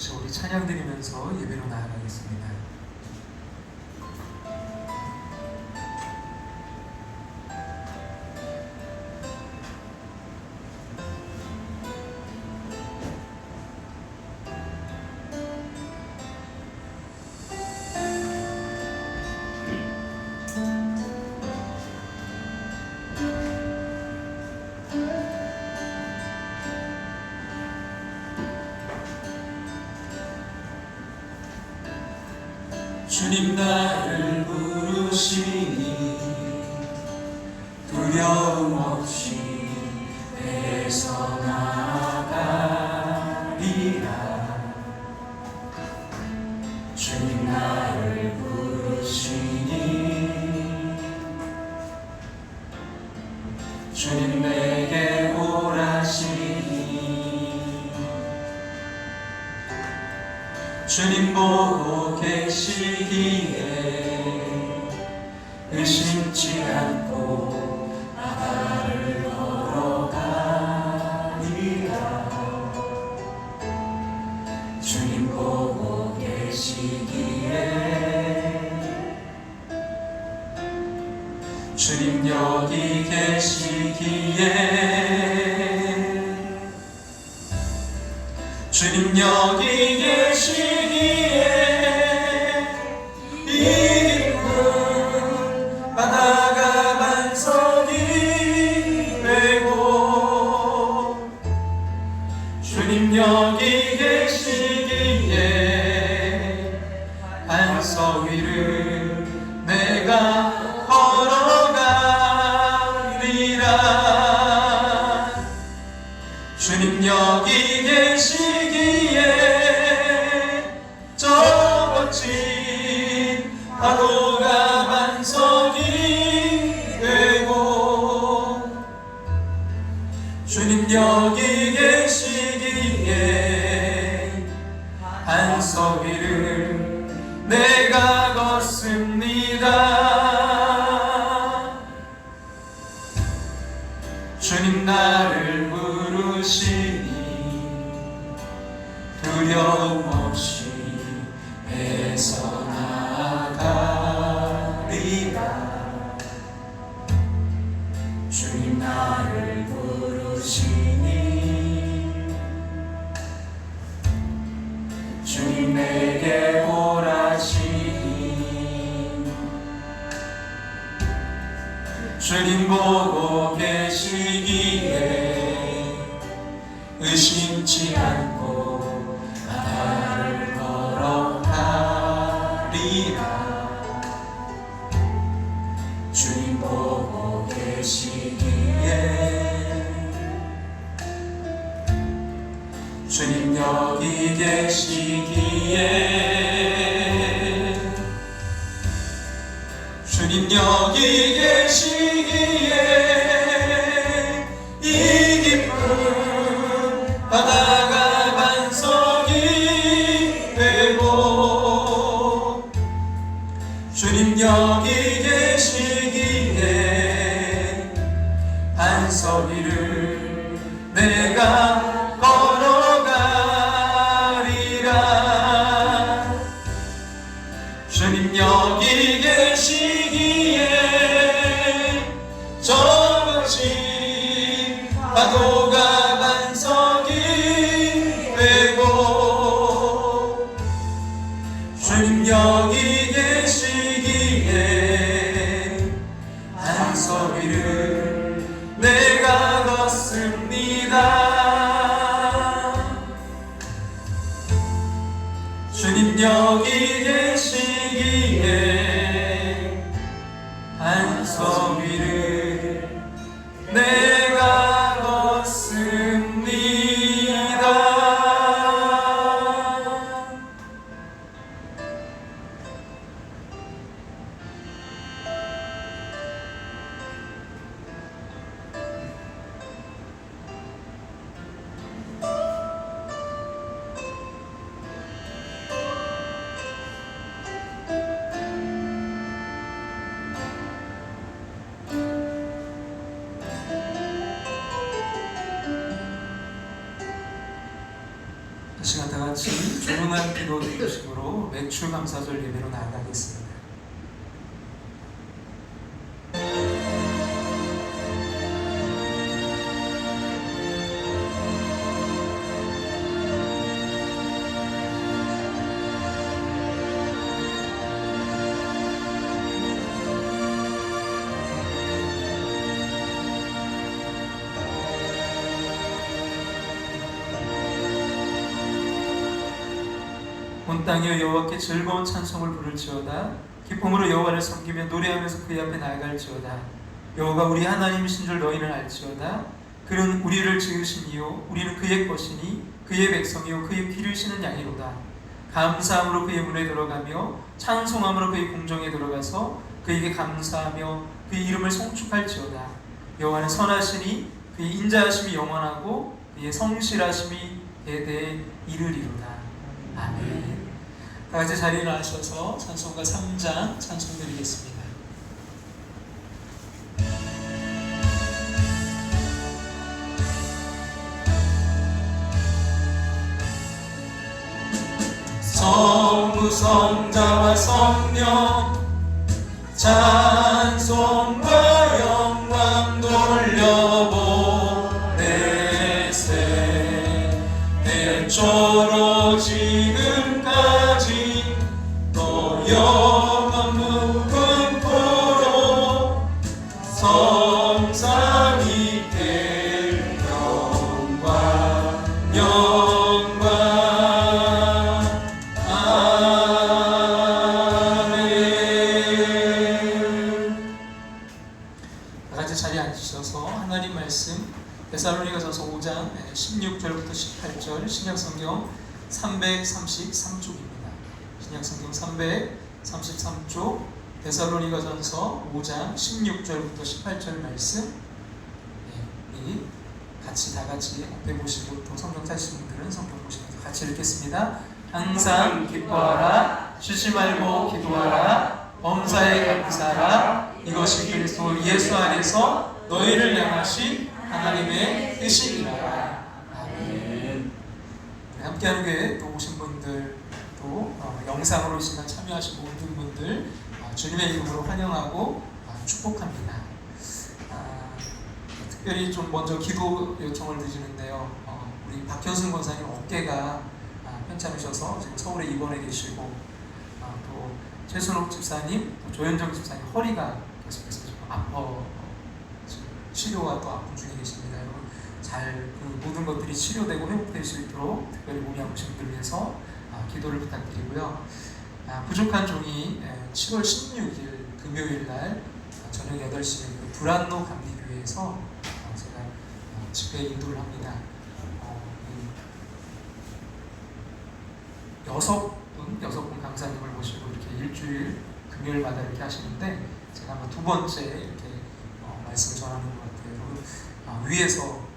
우리 찬양 드리면서 예배로 나아가겠습니다. 주님 나를 부르시니 두려움 없이 배에서 나아가리라. 주님 나를 부르시니 주님 내게 오라시니 주님 보고 계시기에 의심치 않고 바다를 걸어가리라. 주님 보고 계시기에 주님 여기 계시기에 주님 여기 계시기에 이 깊은 바다가 반석이 되고 주님 여기 계시기에 반석 위를 내가 걸어가리라. 주님 여기 계시기에 저 멋진 파도가 반석이 되고 주님 여기 계시기에 반석 위를 내가 걷습니다. 주님 나를 부르시니 두려움 없이 배에서 나아가리라. 주님 나를 부르시니 주님 내게 오라시니 주님 보고 계시기에 의심치 않고 바다를 걸어가리라. 주님 보고 계시기에 주님 여기 계시기에 주님 여기 계시기에 이 깊은 바다가 반석이 되고 주님 여기 계시기에 반석 위를 내가 걸어가리라. 주님 여기 계시기에 저 멋진 파도가 반석이 되고 주님 여기 계시기에 반석 위를 내가 걷습니다. 주님 여기 계시기에 반석 위를 내가 걷습니다. 같이 조용한 기도 드리심으로 맥주 감사절 예배로 나아가겠습니다. 온 땅이여 여호와께 즐거운 찬송을 부를지어다. 기쁨으로 여호와를 섬기며 노래하면서 그의 앞에 나아갈지어다. 여호와가 우리 하나님이신 줄 너희는 알지어다. 그는 우리를 지으신 이요 우리는 그의 것이니 그의 백성이요 그의 기르시는 양이로다. 감사함으로 그의 문에 들어가며 찬송함으로 그의 궁정에 들어가서 그에게 감사하며 그의 이름을 송축할지어다. 여호와는 선하시니 그의 인자하심이 영원하고 그의 성실하심이 대대에 이르리로다. 아멘. 다 같이 자리에 나셔서 찬송가 3장 찬송 드리겠습니다. 성부 성자와 성령 찬송과 영광 돌려보내세. 대초로 지금까지 또 영원 무궁토록 성삼위 될 영광 영광. 아멘. 다같이 자리에 앉으셔서 하나님 말씀 데살로니가전서 5장 16절부터 18절 신약성경 333쪽입니다. 신약성경 333쪽 데살로니가전서 5장 16절부터 18절 말씀 이 같이 다같이 앞에 보시고 또 성경 찾으신 분들은 성경 보시면서 같이 읽겠습니다. 항상 기뻐하라, 쉬지 말고 기도하라, 범사에 감사하라. 이것이 그리스도 예수 안에서 너희를 향하신 하나님의 뜻이니라. 아멘. 함께하는 교회 또 오신 분들 또 영상으로 이 시간 참여하신 모든 분들 주님의 이름으로 환영하고 축복합니다. 특별히 좀 먼저 기도 요청을 드리는데요. 우리 박현순 권사님 어깨가 편찮으셔서 지금 서울에 입원해 계시고 또 최순옥 집사님, 또 조현정 집사님 허리가 계속해서 지금 치료와 또 아픈 중에 계십니다. 여러분 잘 그 모든 것들이 치료되고 회복될 수 있도록 특별히 몸이 아프신 분들 위해서 기도를 부탁드리고요. 부족한 종이 7월 16일 금요일 날 저녁 8시에 그 두란노 감리교회에서 제가 집회 인도를 합니다. 6분 강사님을 모시고 이렇게 일주일 금요일마다 이렇게 하시는데 제가 아마 두 번째 이렇게 말씀을 전하는 것 같아요. 여러분 위에서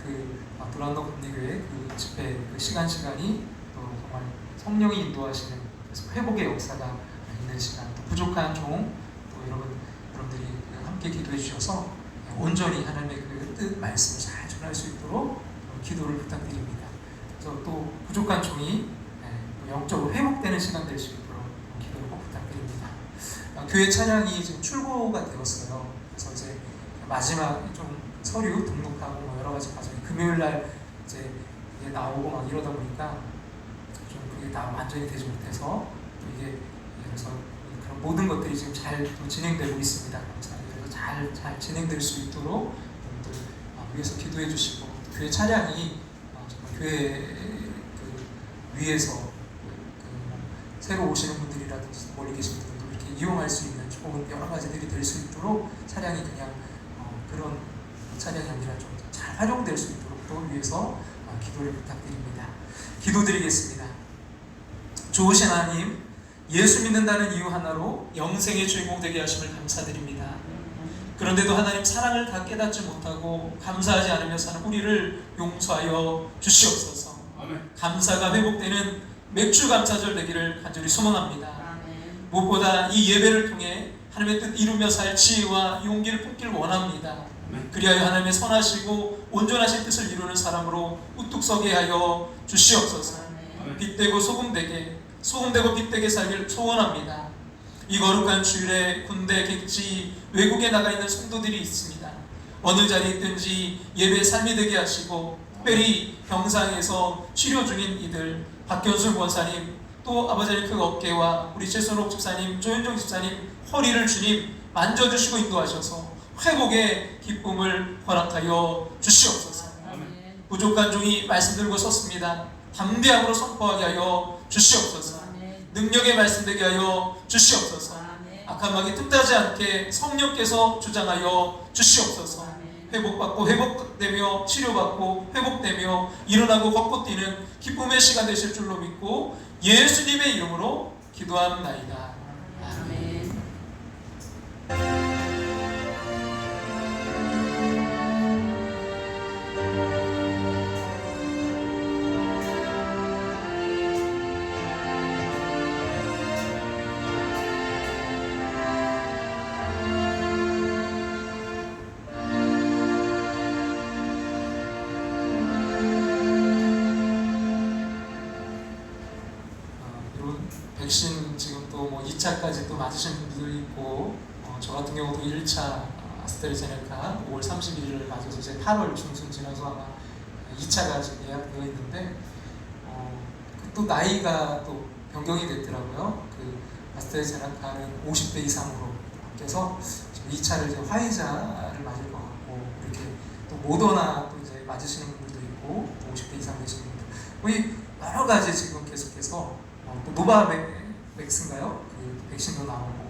그 두란노 감리교회 그 집회 그 시간이 또 정말 성령이 인도하시는 그래서 회복의 역사가 있는 시간, 또 부족한 종, 또 여러분들이 함께 기도해 주셔서 온전히 하나님의 그 뜻 말씀을 잘 전할 수 있도록 기도를 부탁드립니다. 그래서 또 부족한 종이 영적으로 회복되는 시간 될 수 있도록 기도를 꼭 부탁드립니다. 교회 차량이 지금 출고가 되었어요. 그래서 이제 마지막 좀 서류 등록하고 뭐 여러 가지 과정이 금요일 날 이제 나오고 막 이러다 보니까 좀 그게 다 완전히 되지 못해서 또 이게 그래서 그런 모든 것들이 지금 잘 진행되고 있습니다. 그래서 잘 진행될 수 있도록 여러분들 위해서 기도해 주시고 교회 차량이 정말 교회 그 위에서 새로 오시는 분들이라든지 멀리 계신 분들도 이렇게 이용할 수 있는 좋은 여러 가지들이 될 수 있도록 차량이 그냥 그런 차량이 아니라 좀 잘 활용될 수 있도록 또 위해서 기도를 부탁드립니다. 기도드리겠습니다. 좋으신 하나님, 예수 믿는다는 이유 하나로 영생의 주인공 되게 하심을 감사드립니다. 그런데도 하나님 사랑을 다 깨닫지 못하고 감사하지 않으며 사는 우리를 용서하여 주시옵소서. 감사가 회복되는 맥주 감사절 되기를 간절히 소망합니다. 무엇보다 이 예배를 통해 하나님의 뜻 이루며 살 지혜와 용기를 품길 원합니다. 그리하여 하나님의 선하시고 온전하신 뜻을 이루는 사람으로 우뚝 서게 하여 주시옵소서. 빛되고 소금되고 빛되게 살길 소원합니다. 이 거룩한 주일에 군대, 객지, 외국에 나가 있는 성도들이 있습니다. 어느 자리에 있든지 예배의 삶이 되게 하시고, 특별히 병상에서 치료 중인 이들, 박견순 권사님, 또 아버지의 그 어깨와 우리 최선옥 집사님, 조현종 집사님 허리를 주님 만져주시고 인도하셔서 회복의 기쁨을 허락하여 주시옵소서. 부족한 종이 말씀 들고 섰습니다. 담대함으로 선포하게 하여 주시옵소서. 능력의 말씀 되게 하여 주시옵소서. 악한 마귀 틈타지 않게 성령께서 주장하여 주시옵소서. 회복받고 회복되며 치료받고 회복되며 일어나고 걷고 뛰는 기쁨의 시간 되실 줄로 믿고 예수님의 이름으로 기도합나이다. 아멘. 백신 지금 또 뭐 2차까지 또 맞으신 분들도 있고, 저 같은 경우도 1차 아스트라제네카 5월 31일을 맞아서 이제 8월 중순 지나서 아마 2차가 지금 예약되어 있는데, 또 나이가 또 변경이 됐더라고요. 그 아스트라제네카는 50대 이상으로 바뀌어서 지금 2차를 이제 화이자를 맞을 것 같고, 이렇게 또 모더나 또 이제 맞으시는 분들도 있고, 50대 이상 되시는 분들, 거의 여러 가지 지금 계속해서 또 노바백스인가요? 그 백신도 나오고,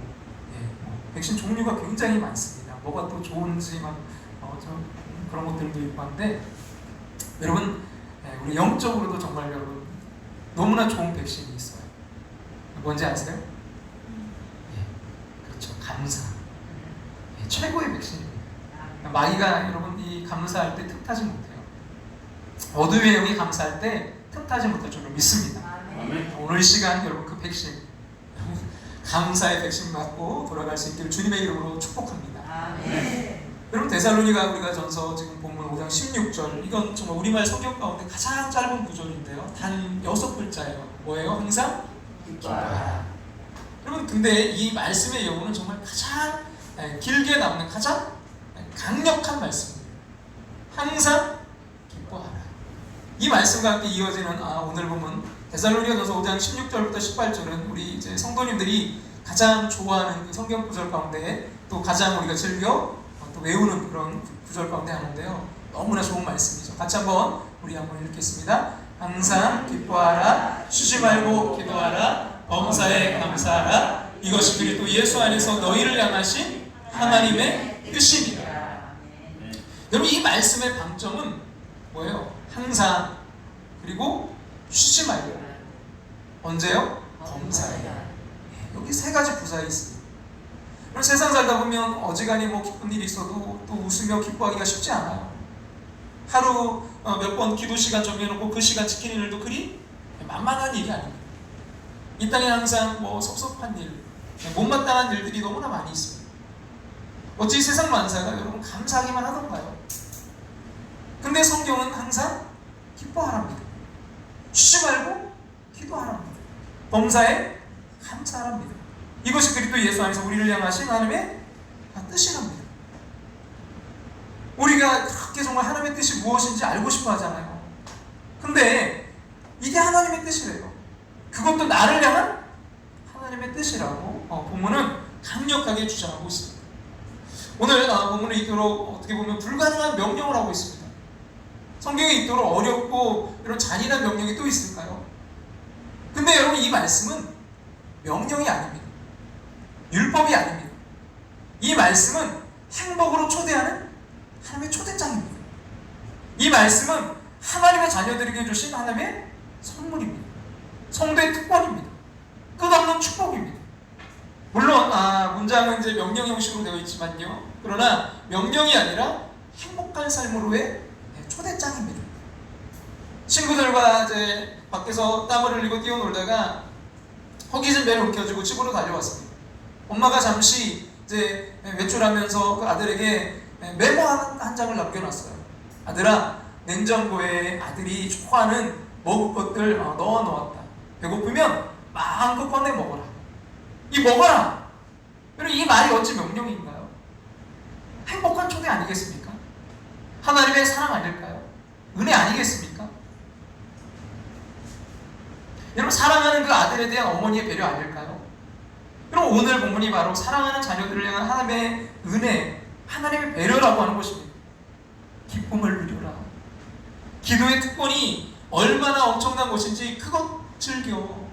백신 종류가 굉장히 많습니다. 뭐가 또 좋은지 막 좀 그런 것들도 있고 한데, 여러분, 우리 영적으로도 정말 여러분 너무나 좋은 백신이 있어요. 뭔지 아세요? 그렇죠, 감사. 최고의 백신입니다. 마귀가 여러분 이 감사할 때 틈타지 못해요. 어둠의 영이 감사할 때 틈타지 못할 줄로 믿습니다. 오늘 시간 여러분 그 백신, 감사의 백신 맞고 돌아갈 수 있기를 주님의 이름으로 축복합니다. 여러분 데살로니가 우리가 전서 지금 본문 5장 16절, 이건 정말 우리말 성경 가운데 가장 짧은 구절인데요. 단 6글자예요. 뭐예요? 항상 기뻐하라. 여러분 근데 이 말씀의 여부는 정말 가장 길게 남는 가장 강력한 말씀입니다. 항상 기뻐하라. 이 말씀과 함께 이어지는 오늘 보면 데살로니가전서 5장 16절부터 18절은 우리 이제 성도님들이 가장 좋아하는 그 성경 구절 가운데, 또 가장 우리가 즐겨 또 외우는 그런 구절 가운데 하는데요. 너무나 좋은 말씀이죠. 같이 우리 한번 읽겠습니다. 항상 기뻐하라, 쉬지 말고 기도하라, 범사에 감사하라. 이것이 그리스도 예수 안에서 너희를 향하신 하나님의 뜻입니다. 여러분 이 말씀의 방점은 뭐예요? 항상, 그리고 쉬지 말고. 언제요? 범사에. 여기 세 가지 부사에 있습니다. 그럼 세상 살다 보면 어지간히 뭐 기쁜 일이 있어도 또 웃으며 기뻐하기가 쉽지 않아요. 하루 몇 번 기도 시간 정해놓고 그 시간 지키는 일도 그리 만만한 일이 아닙니다. 이 땅에 항상 뭐 섭섭한 일, 못마땅한 일들이 너무나 많이 있습니다. 어찌 세상 만사가 여러분 감사하기만 하던가요? 근데 성경은 항상 기뻐하랍니다. 쉬지 말고 기도하랍니다. 범사에 감사하랍니다. 이것이 그리스도 예수 안에서 우리를 향하신 하나님의 뜻이랍니다. 우리가 그렇게 정말 하나님의 뜻이 무엇인지 알고 싶어 하잖아요. 근데 이게 하나님의 뜻이래요. 그것도 나를 향한 하나님의 뜻이라고 본문은 강력하게 주장하고 있습니다. 오늘 본문을 읽도록 어떻게 보면 불가능한 명령을 하고 있습니다. 성경에 읽도록 어렵고 이런 잔인한 명령이 또 있을까요? 근데 여러분 이 말씀은 명령이 아닙니다. 율법이 아닙니다. 이 말씀은 행복으로 초대하는 하나님의 초대장입니다. 이 말씀은 하나님의 자녀들에게 주신 하나님의 선물입니다. 성도의 특권입니다. 끝없는 축복입니다. 물론 문장은 이제 명령 형식으로 되어 있지만요. 그러나 명령이 아니라 행복한 삶으로의 초대장입니다. 친구들과 이제 밖에서 땀을 흘리고 뛰어놀다가 허기진 배를 움켜쥐고 집으로 달려왔습니다. 엄마가 잠시 이제 외출하면서 그 아들에게 메모 한 장을 남겨놨어요. 아들아, 냉장고에 아들이 좋아하는 먹을 것들 넣어 놓았다. 배고프면 마음껏 꺼내 먹어라. 이 먹어라. 여러분, 이 말이 어찌 명령인가요? 행복한 초대 아니겠습니까? 하나님의 사랑 아닐까요? 은혜 아니겠습니까? 여러분, 사랑하는 그 아들에 대한 어머니의 배려 아닐까요? 여러분, 오늘 본문이 바로 사랑하는 자녀들을 향한 하나님의 은혜, 하나님의 배려라고 하는 것입니다. 기쁨을 누려라. 기도의 특권이 얼마나 엄청난 것인지 그것 즐겨.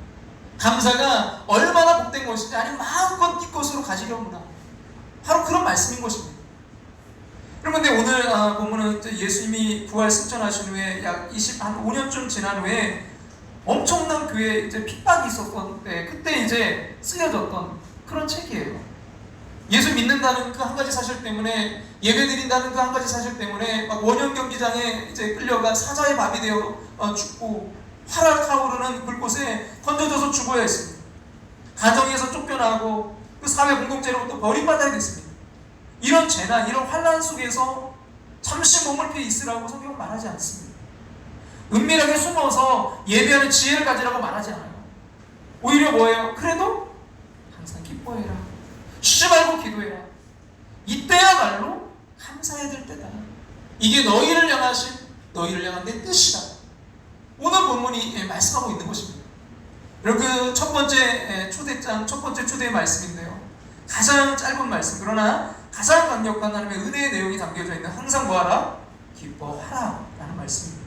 감사가 얼마나 복된 것인지 아니 마음껏 네 것으로 가지려구나. 바로 그런 말씀인 것입니다. 여러분, 근데 오늘 본문은 예수님이 부활 승천하신 후에 약 25년쯤 지난 후에 엄청난 교회에 이제 핍박이 있었던 때, 그때 이제 쓰여졌던 그런 책이에요. 예수 믿는다는 그 한 가지 사실 때문에, 예배 드린다는 그 한 가지 사실 때문에 막 원형 경기장에 이제 끌려가 사자의 밥이 되어 죽고, 활활 타오르는 불꽃에 던져져서 죽어야 했습니다. 가정에서 쫓겨나고 그 사회 공동체로부터 버림받아야 됐습니다. 이런 재난, 이런 환난 속에서 잠시 몸을 피해 있으라고 성경은 말하지 않습니다. 은밀하게 숨어서 예배하는 지혜를 가지라고 말하지 않아요. 오히려 뭐예요? 그래도 항상 기뻐해라. 쉬지 말고 기도해라. 이때야말로 감사해야 될 때다. 이게 너희를 향하신, 너희를 향한 내 뜻이다. 오늘 본문이 말씀하고 있는 것입니다. 여러분, 그 첫 번째 초대장, 첫 번째 초대의 말씀인데요. 가장 짧은 말씀, 그러나 가장 강력한 하나님의 은혜의 내용이 담겨져 있는 항상 뭐하라? 기뻐하라 라는 말씀입니다.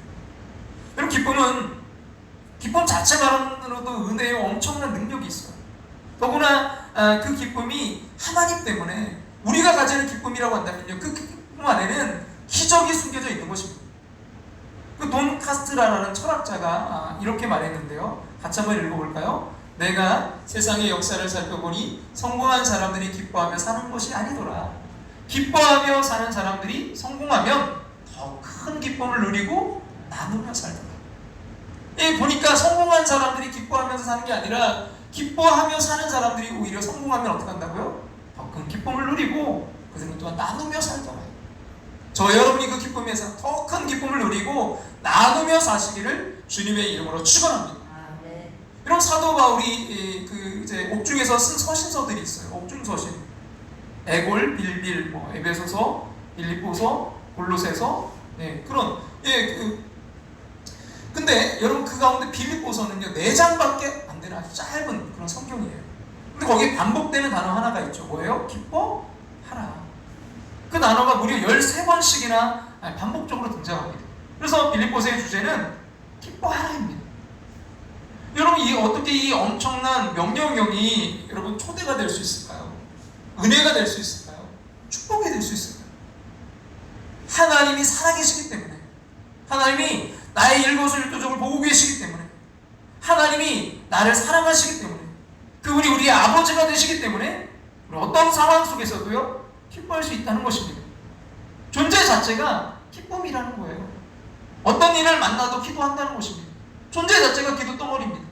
여러분, 기쁨 자체만으로도 은혜에 엄청난 능력이 있어요. 더구나 그 기쁨이 하나님 때문에 우리가 가지는 기쁨이라고 한다면요, 그 기쁨 안에는 기적이 숨겨져 있는 것입니다. 그 돈 카스트라라는 철학자가 이렇게 말했는데요. 같이 한번 읽어볼까요? 내가 세상의 역사를 살펴보니 성공한 사람들이 기뻐하며 사는 것이 아니더라. 기뻐하며 사는 사람들이 성공하면 더 큰 기쁨을 누리고 나누며 살더라. 보니까 성공한 사람들이 기뻐하면서 사는 게 아니라 기뻐하며 사는 사람들이 오히려 성공하면 어떻게 한다고요? 더 큰 기쁨을 누리고 그들은 또한 나누며 살더라. 저 여러분이 그 기쁨에서 더 큰 기쁨을 누리고 나누며 사시기를 주님의 이름으로 축원합니다. 이런 사도 바울이 이제 옥중에서 쓴 서신서들이 있어요. 옥중 서신, 에골, 빌빌, 에베소서, 빌립보서, 골로새서, 그런 근데 여러분, 그 가운데 빌립보서는요 4장밖에 안 되는 아주 짧은 그런 성경이에요. 근데 거기에 반복되는 단어 하나가 있죠. 뭐예요? 기뻐하라. 그 단어가 무려 13번씩이나 반복적으로 등장합니다. 그래서 빌립보서의 주제는 기뻐하라입니다. 여러분, 어떻게 이 엄청난 명령형이 여러분 초대가 될 수 있을까요? 은혜가 될 수 있을까요? 축복이 될 수 있을까요? 하나님이 살아계시기 때문에, 하나님이 나의 일거수일투족을 보고 계시기 때문에, 하나님이 나를 사랑하시기 때문에, 그분이 우리의 아버지가 되시기 때문에 어떤 상황 속에서도요 기뻐할 수 있다는 것입니다. 존재 자체가 기쁨이라는 거예요. 어떤 일을 만나도 기도한다는 것입니다. 존재 자체가 기도 덩어리입니다.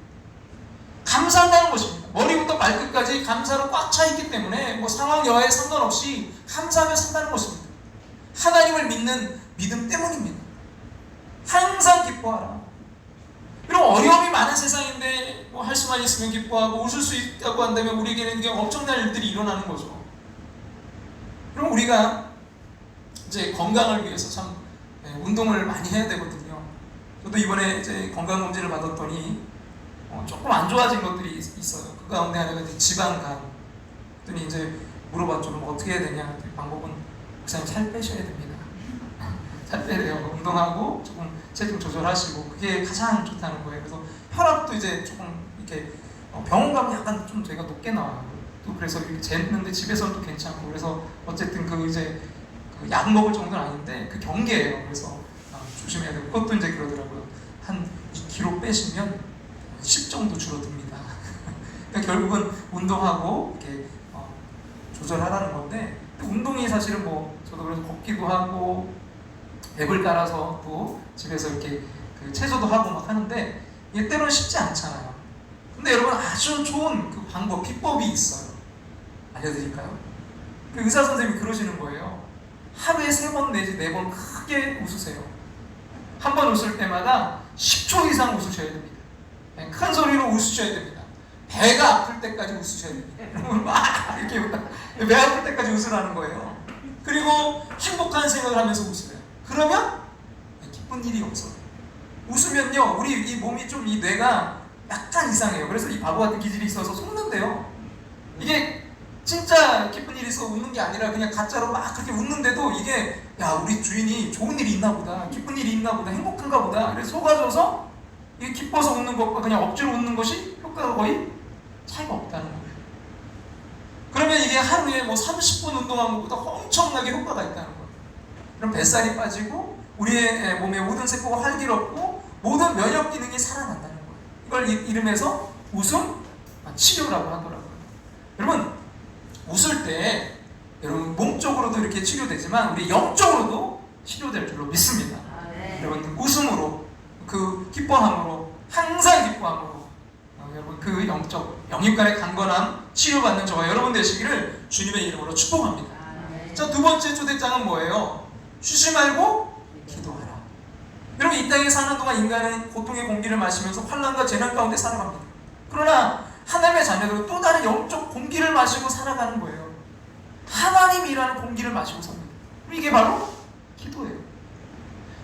감사한다는 것입니다. 머리부터 발끝까지 감사로 꽉 차 있기 때문에 상황 여하에 상관없이 감사하며 산다는 것입니다. 하나님을 믿는 믿음 때문입니다. 항상 기뻐하라. 이런 어려움이 많은 세상인데 할 수만 있으면 기뻐하고 웃을 수 있다고 한다면 우리에게는 그냥 엄청난 일들이 일어나는 거죠. 그럼 우리가 이제 건강을 위해서 참 운동을 많이 해야 되거든요. 저도 이번에 이제 건강검진을 받았더니 조금 안 좋아진 것들이 있어요. 그 가운데 하나가 이제 지방간. 그랬더니 이제 물어봤죠. 그럼 어떻게 해야 되냐? 방법은 목사님 살 빼셔야 됩니다. 살 빼야 돼요. 운동하고 조금 체중 조절하시고 그게 가장 좋다는 거예요. 그래서 혈압도 이제 조금 이렇게 병원 가면 약간 좀 저희가 높게 나와요. 또 그래서 이렇게 쟀는데 집에서는 또 괜찮고, 그래서 어쨌든 약 먹을 정도는 아닌데 그 경계예요. 그래서 조심해야 되고, 그것도 이제 그러더라고요. 한 2kg 빼시면 10 정도 줄어듭니다. 그러니까 결국은 운동하고 이렇게 조절하라는 건데, 운동이 사실은 저도 그래서 걷기도 하고 앱을 깔아서 또 집에서 이렇게 체조도 하고 막 하는데 이게 때로는 쉽지 않잖아요. 근데 여러분, 아주 좋은 그 방법, 비법이 있어요. 알려드릴까요? 그 의사 선생님이 그러시는 거예요. 하루에 3번 내지 4번 크게 웃으세요. 한 번 웃을 때마다 10초 이상 웃으셔야 됩니다. 큰 소리로 웃으셔야 됩니다. 배가 아플 때까지 웃으셔야 됩니다. 막 이렇게 배 아플 때까지 웃으라는 거예요. 그리고 행복한 생각을 하면서 웃으래요. 그러면 기쁜 일이 없어요. 웃으면요, 우리 이 몸이 좀, 이 뇌가 약간 이상해요. 그래서 이 바보 같은 기질이 있어서 속는데요. 이게 진짜 기쁜 일이 있어 웃는 게 아니라 그냥 가짜로 막 그렇게 웃는데도 이게, 야, 우리 주인이 좋은 일이 있나 보다, 기쁜 일이 있나 보다, 행복한가 보다, 그래서 속아줘서 이게 기뻐서 웃는 것과 그냥 억지로 웃는 것이 효과가 거의 차이가 없다는 거예요. 그러면 이게 하루에 뭐 30분 운동한 것보다 엄청나게 효과가 있다는 거예요. 그럼 뱃살이 빠지고 우리의 몸의 모든 세포가 활기롭고 모든 면역 기능이 살아난다는 거예요. 이걸 이름해서 웃음 치료라고 하더라고요. 여러분, 웃을 때 여러분 몸적으로도 이렇게 치료되지만 우리 영적으로도 치료될 줄로 믿습니다. 여러분, 웃음으로, 그 기뻐함으로, 항상 기뻐함으로 여러분 그 영육간의 강건함 치료받는 저와 여러분 되시기를 주님의 이름으로 축복합니다. 자, 두 번째 초대장은 뭐예요? 쉬지 말고 기도하라. 여러분, 이 땅에 사는 동안 인간은 고통의 공기를 마시면서 환난과 재난 가운데 살아갑니다. 그러나 하나님의 자녀들은 또 다른 영적 공기를 마시고 살아가는 거예요. 하나님이라는 공기를 마시고 삽니다. 이게 바로 기도예요.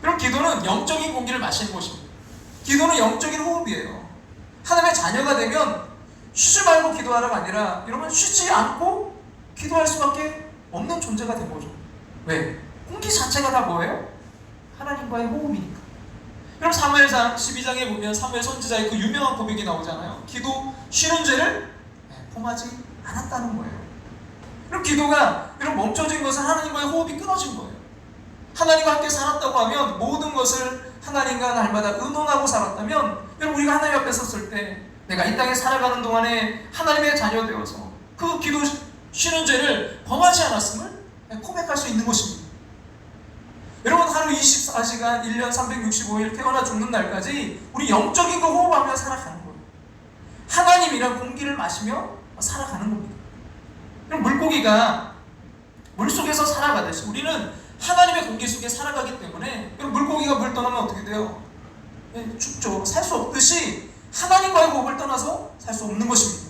여러분, 기도는 영적인 공기를 마시는 것입니다. 기도는 영적인 호흡이에요. 하나님의 자녀가 되면 쉬지 말고 기도하라가 아니라 여러분, 쉬지 않고 기도할 수밖에 없는 존재가 된 거죠. 왜? 공기 자체가 다 뭐예요? 하나님과의 호흡이니까. 그럼 사무엘상 12장에 보면 사무엘 선지자의 그 유명한 고백이 나오잖아요. 기도 쉬는 죄를 범하지 않았다는 거예요. 그럼 기도가 이런 멈춰진 것은 하나님과의 호흡이 끊어진 거예요. 하나님과 함께 살았다고 하면 모든 것을 하나님과 날마다 의논하고 살았다면, 여러분, 우리가 하나님 앞에 섰을 때 내가 이 땅에 살아가는 동안에 하나님의 자녀 되어서 그 기도 쉬는 죄를 범하지 않았음을 고백할 수 있는 것입니다. 여러분, 하루 24시간 1년 365일 태어나 죽는 날까지 우리 영적인 거 호흡하며 살아가는 거예요. 하나님이란 공기를 마시며 살아가는 겁니다. 그럼 물고기가 물속에서 살아가듯이 우리는 하나님의 공기 속에 살아가기 때문에, 물고기가 물 떠나면 어떻게 돼요? 죽죠. 살 수 없듯이 하나님과의 호흡을 떠나서 살 수 없는 것입니다.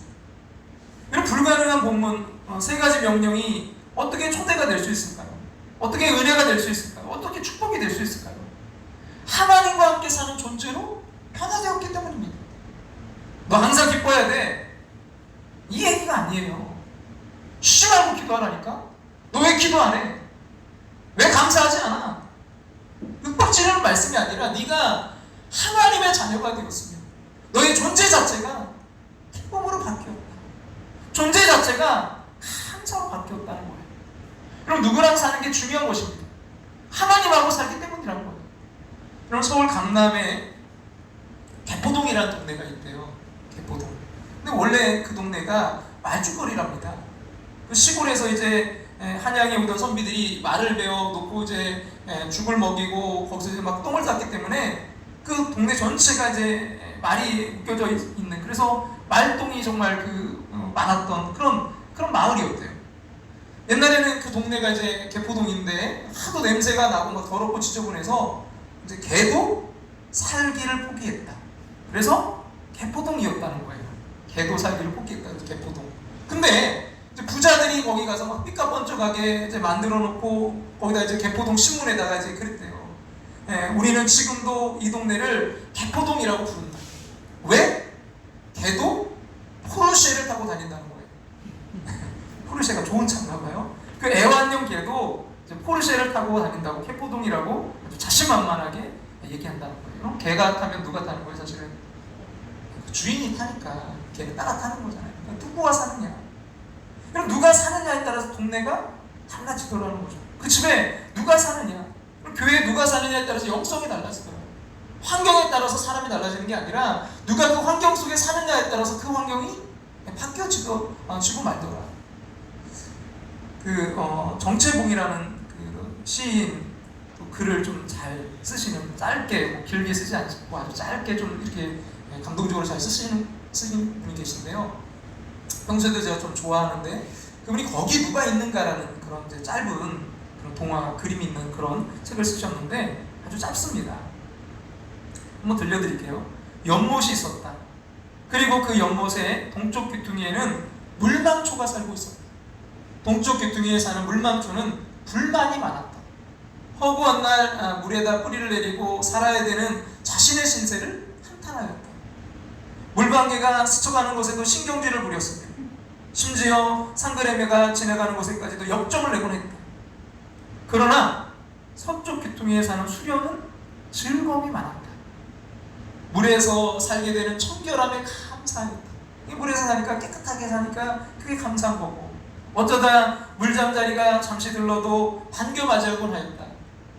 이런 불가능한 본문 세 가지 명령이 어떻게 초대가 될 수 있을까요? 어떻게 은혜가 될 수 있을까요? 어떻게 축복이 될 수 있을까요? 하나님과 함께 사는 존재로 변화되었기 때문입니다. 너 항상 기뻐야 돼, 이 얘기가 아니에요. 쉬지 말고 기도하라니까? 너 왜 기도 안 해? 왜 감사하지 않아? 윽박지르는 말씀이 아니라 네가 하나님의 자녀가 되었으면 너의 존재 자체가 기쁨으로 바뀌었다. 존재 자체가 감사로 바뀌었다는 거예요. 그럼 누구랑 사는 게 중요한 것입니다. 하나님하고 살기 때문이라는 거예요. 그럼 서울 강남에 개포동이라는 동네가 있대요. 개포동. 근데 원래 그 동네가 말죽거리랍니다. 그 시골에서 이제 한양에 오던 선비들이 말을 베어 놓고 이제 죽을 먹이고 거기서 이제 막 똥을 쌌기 때문에 그 동네 전체가 이제 말이 묶여져 있는, 그래서 말똥이 정말 많았던 그런 마을이었대요. 옛날에는 그 동네가 이제 개포동인데 하도 냄새가 나고 막 더럽고 지저분해서 이제 개도 살기를 포기했다. 그래서 개포동이었다는 거예요. 개도 살기를 포기했다. 그래서 개포동. 근데 이제 부자들이 거기 가서 막 삐까번쩍하게 이제 만들어 놓고 거기다 이제 개포동 신문에다가 이제 그랬대요. 우리는 지금도 이 동네를 개포동이라고 부른다. 왜? 개도 포르쉐를 타고 다닌다는 거예요. 포르쉐가 좋은 차인가 봐요. 그 애완용 개도 이제 포르쉐를 타고 다닌다고 개포동이라고 아주 자신만만하게 얘기한다는 거예요. 그럼 개가 타면 누가 타는 거예요? 사실은 주인이 타니까 개는 따라 타는 거잖아요. 누구가 사느냐? 그럼 누가 사느냐에 따라서 동네가 달라지더라는 거죠. 그 집에 누가 사느냐, 그럼 교회에 누가 사느냐에 따라서 영성이 달라지더라고요. 환경에 따라서 사람이 달라지는 게 아니라 누가 그 환경 속에 사느냐에 따라서 그 환경이 바뀌어지고 말더라. 정채봉이라는 그 시인 글을 좀 잘 쓰시는, 짧게 뭐 길게 쓰지 않고 아주 짧게 좀 이렇게 감동적으로 잘 쓰시는 분이 계신데요. 평소에도 제가 좀 좋아하는데 그분이 거기 누가 있는가라는 그런 이제 짧은 그런 동화 그림 있는 그런 책을 쓰셨는데 아주 짧습니다. 한번 들려드릴게요. 연못이 있었다. 그리고 그 연못의 동쪽 귀퉁이에는 물망초가 살고 있었다. 동쪽 귀퉁이에 사는 물망초는 불만이 많았다. 허구한 날 물에다 뿌리를 내리고 살아야 되는 자신의 신세를 한탄하였다. 물방개가 스쳐가는 곳에도 신경질을 부렸으며 심지어 상그레메가 지나가는 곳에까지도 역정을 내곤 했다. 그러나 서쪽 귀퉁이에 사는 수련은 즐거움이 많았다. 물에서 살게 되는 청결함에 감사했다. 이 물에서 사니까 깨끗하게 사니까 그게 감사한 거고, 어쩌다 물잠자리가 잠시 들러도 반겨 맞이하곤 하였다.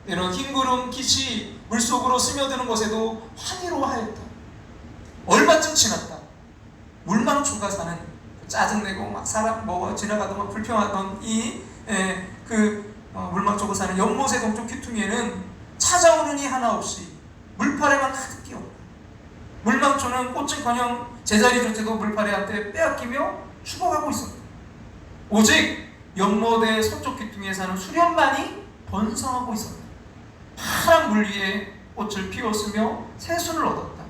때론 흰구름 빛이 물속으로 스며드는 곳에도 환희로워하였다. 얼마쯤 지났다. 물망초가 사는 짜증내고 막 사람 지나가도 막 불평하던 물망초가 사는 연못의 동쪽 귀퉁이에는 찾아오는 이 하나 없이 물파래만 가득 끼었다. 물망초는 꽃은커녕 제자리조차도 물파래한테 빼앗기며 죽어가고 있었다. 오직 연못의 서쪽 귀퉁이에 사는 수련만이 번성하고 있었다. 파란 물 위에 꽃을 피웠으며 새순을 얻었다.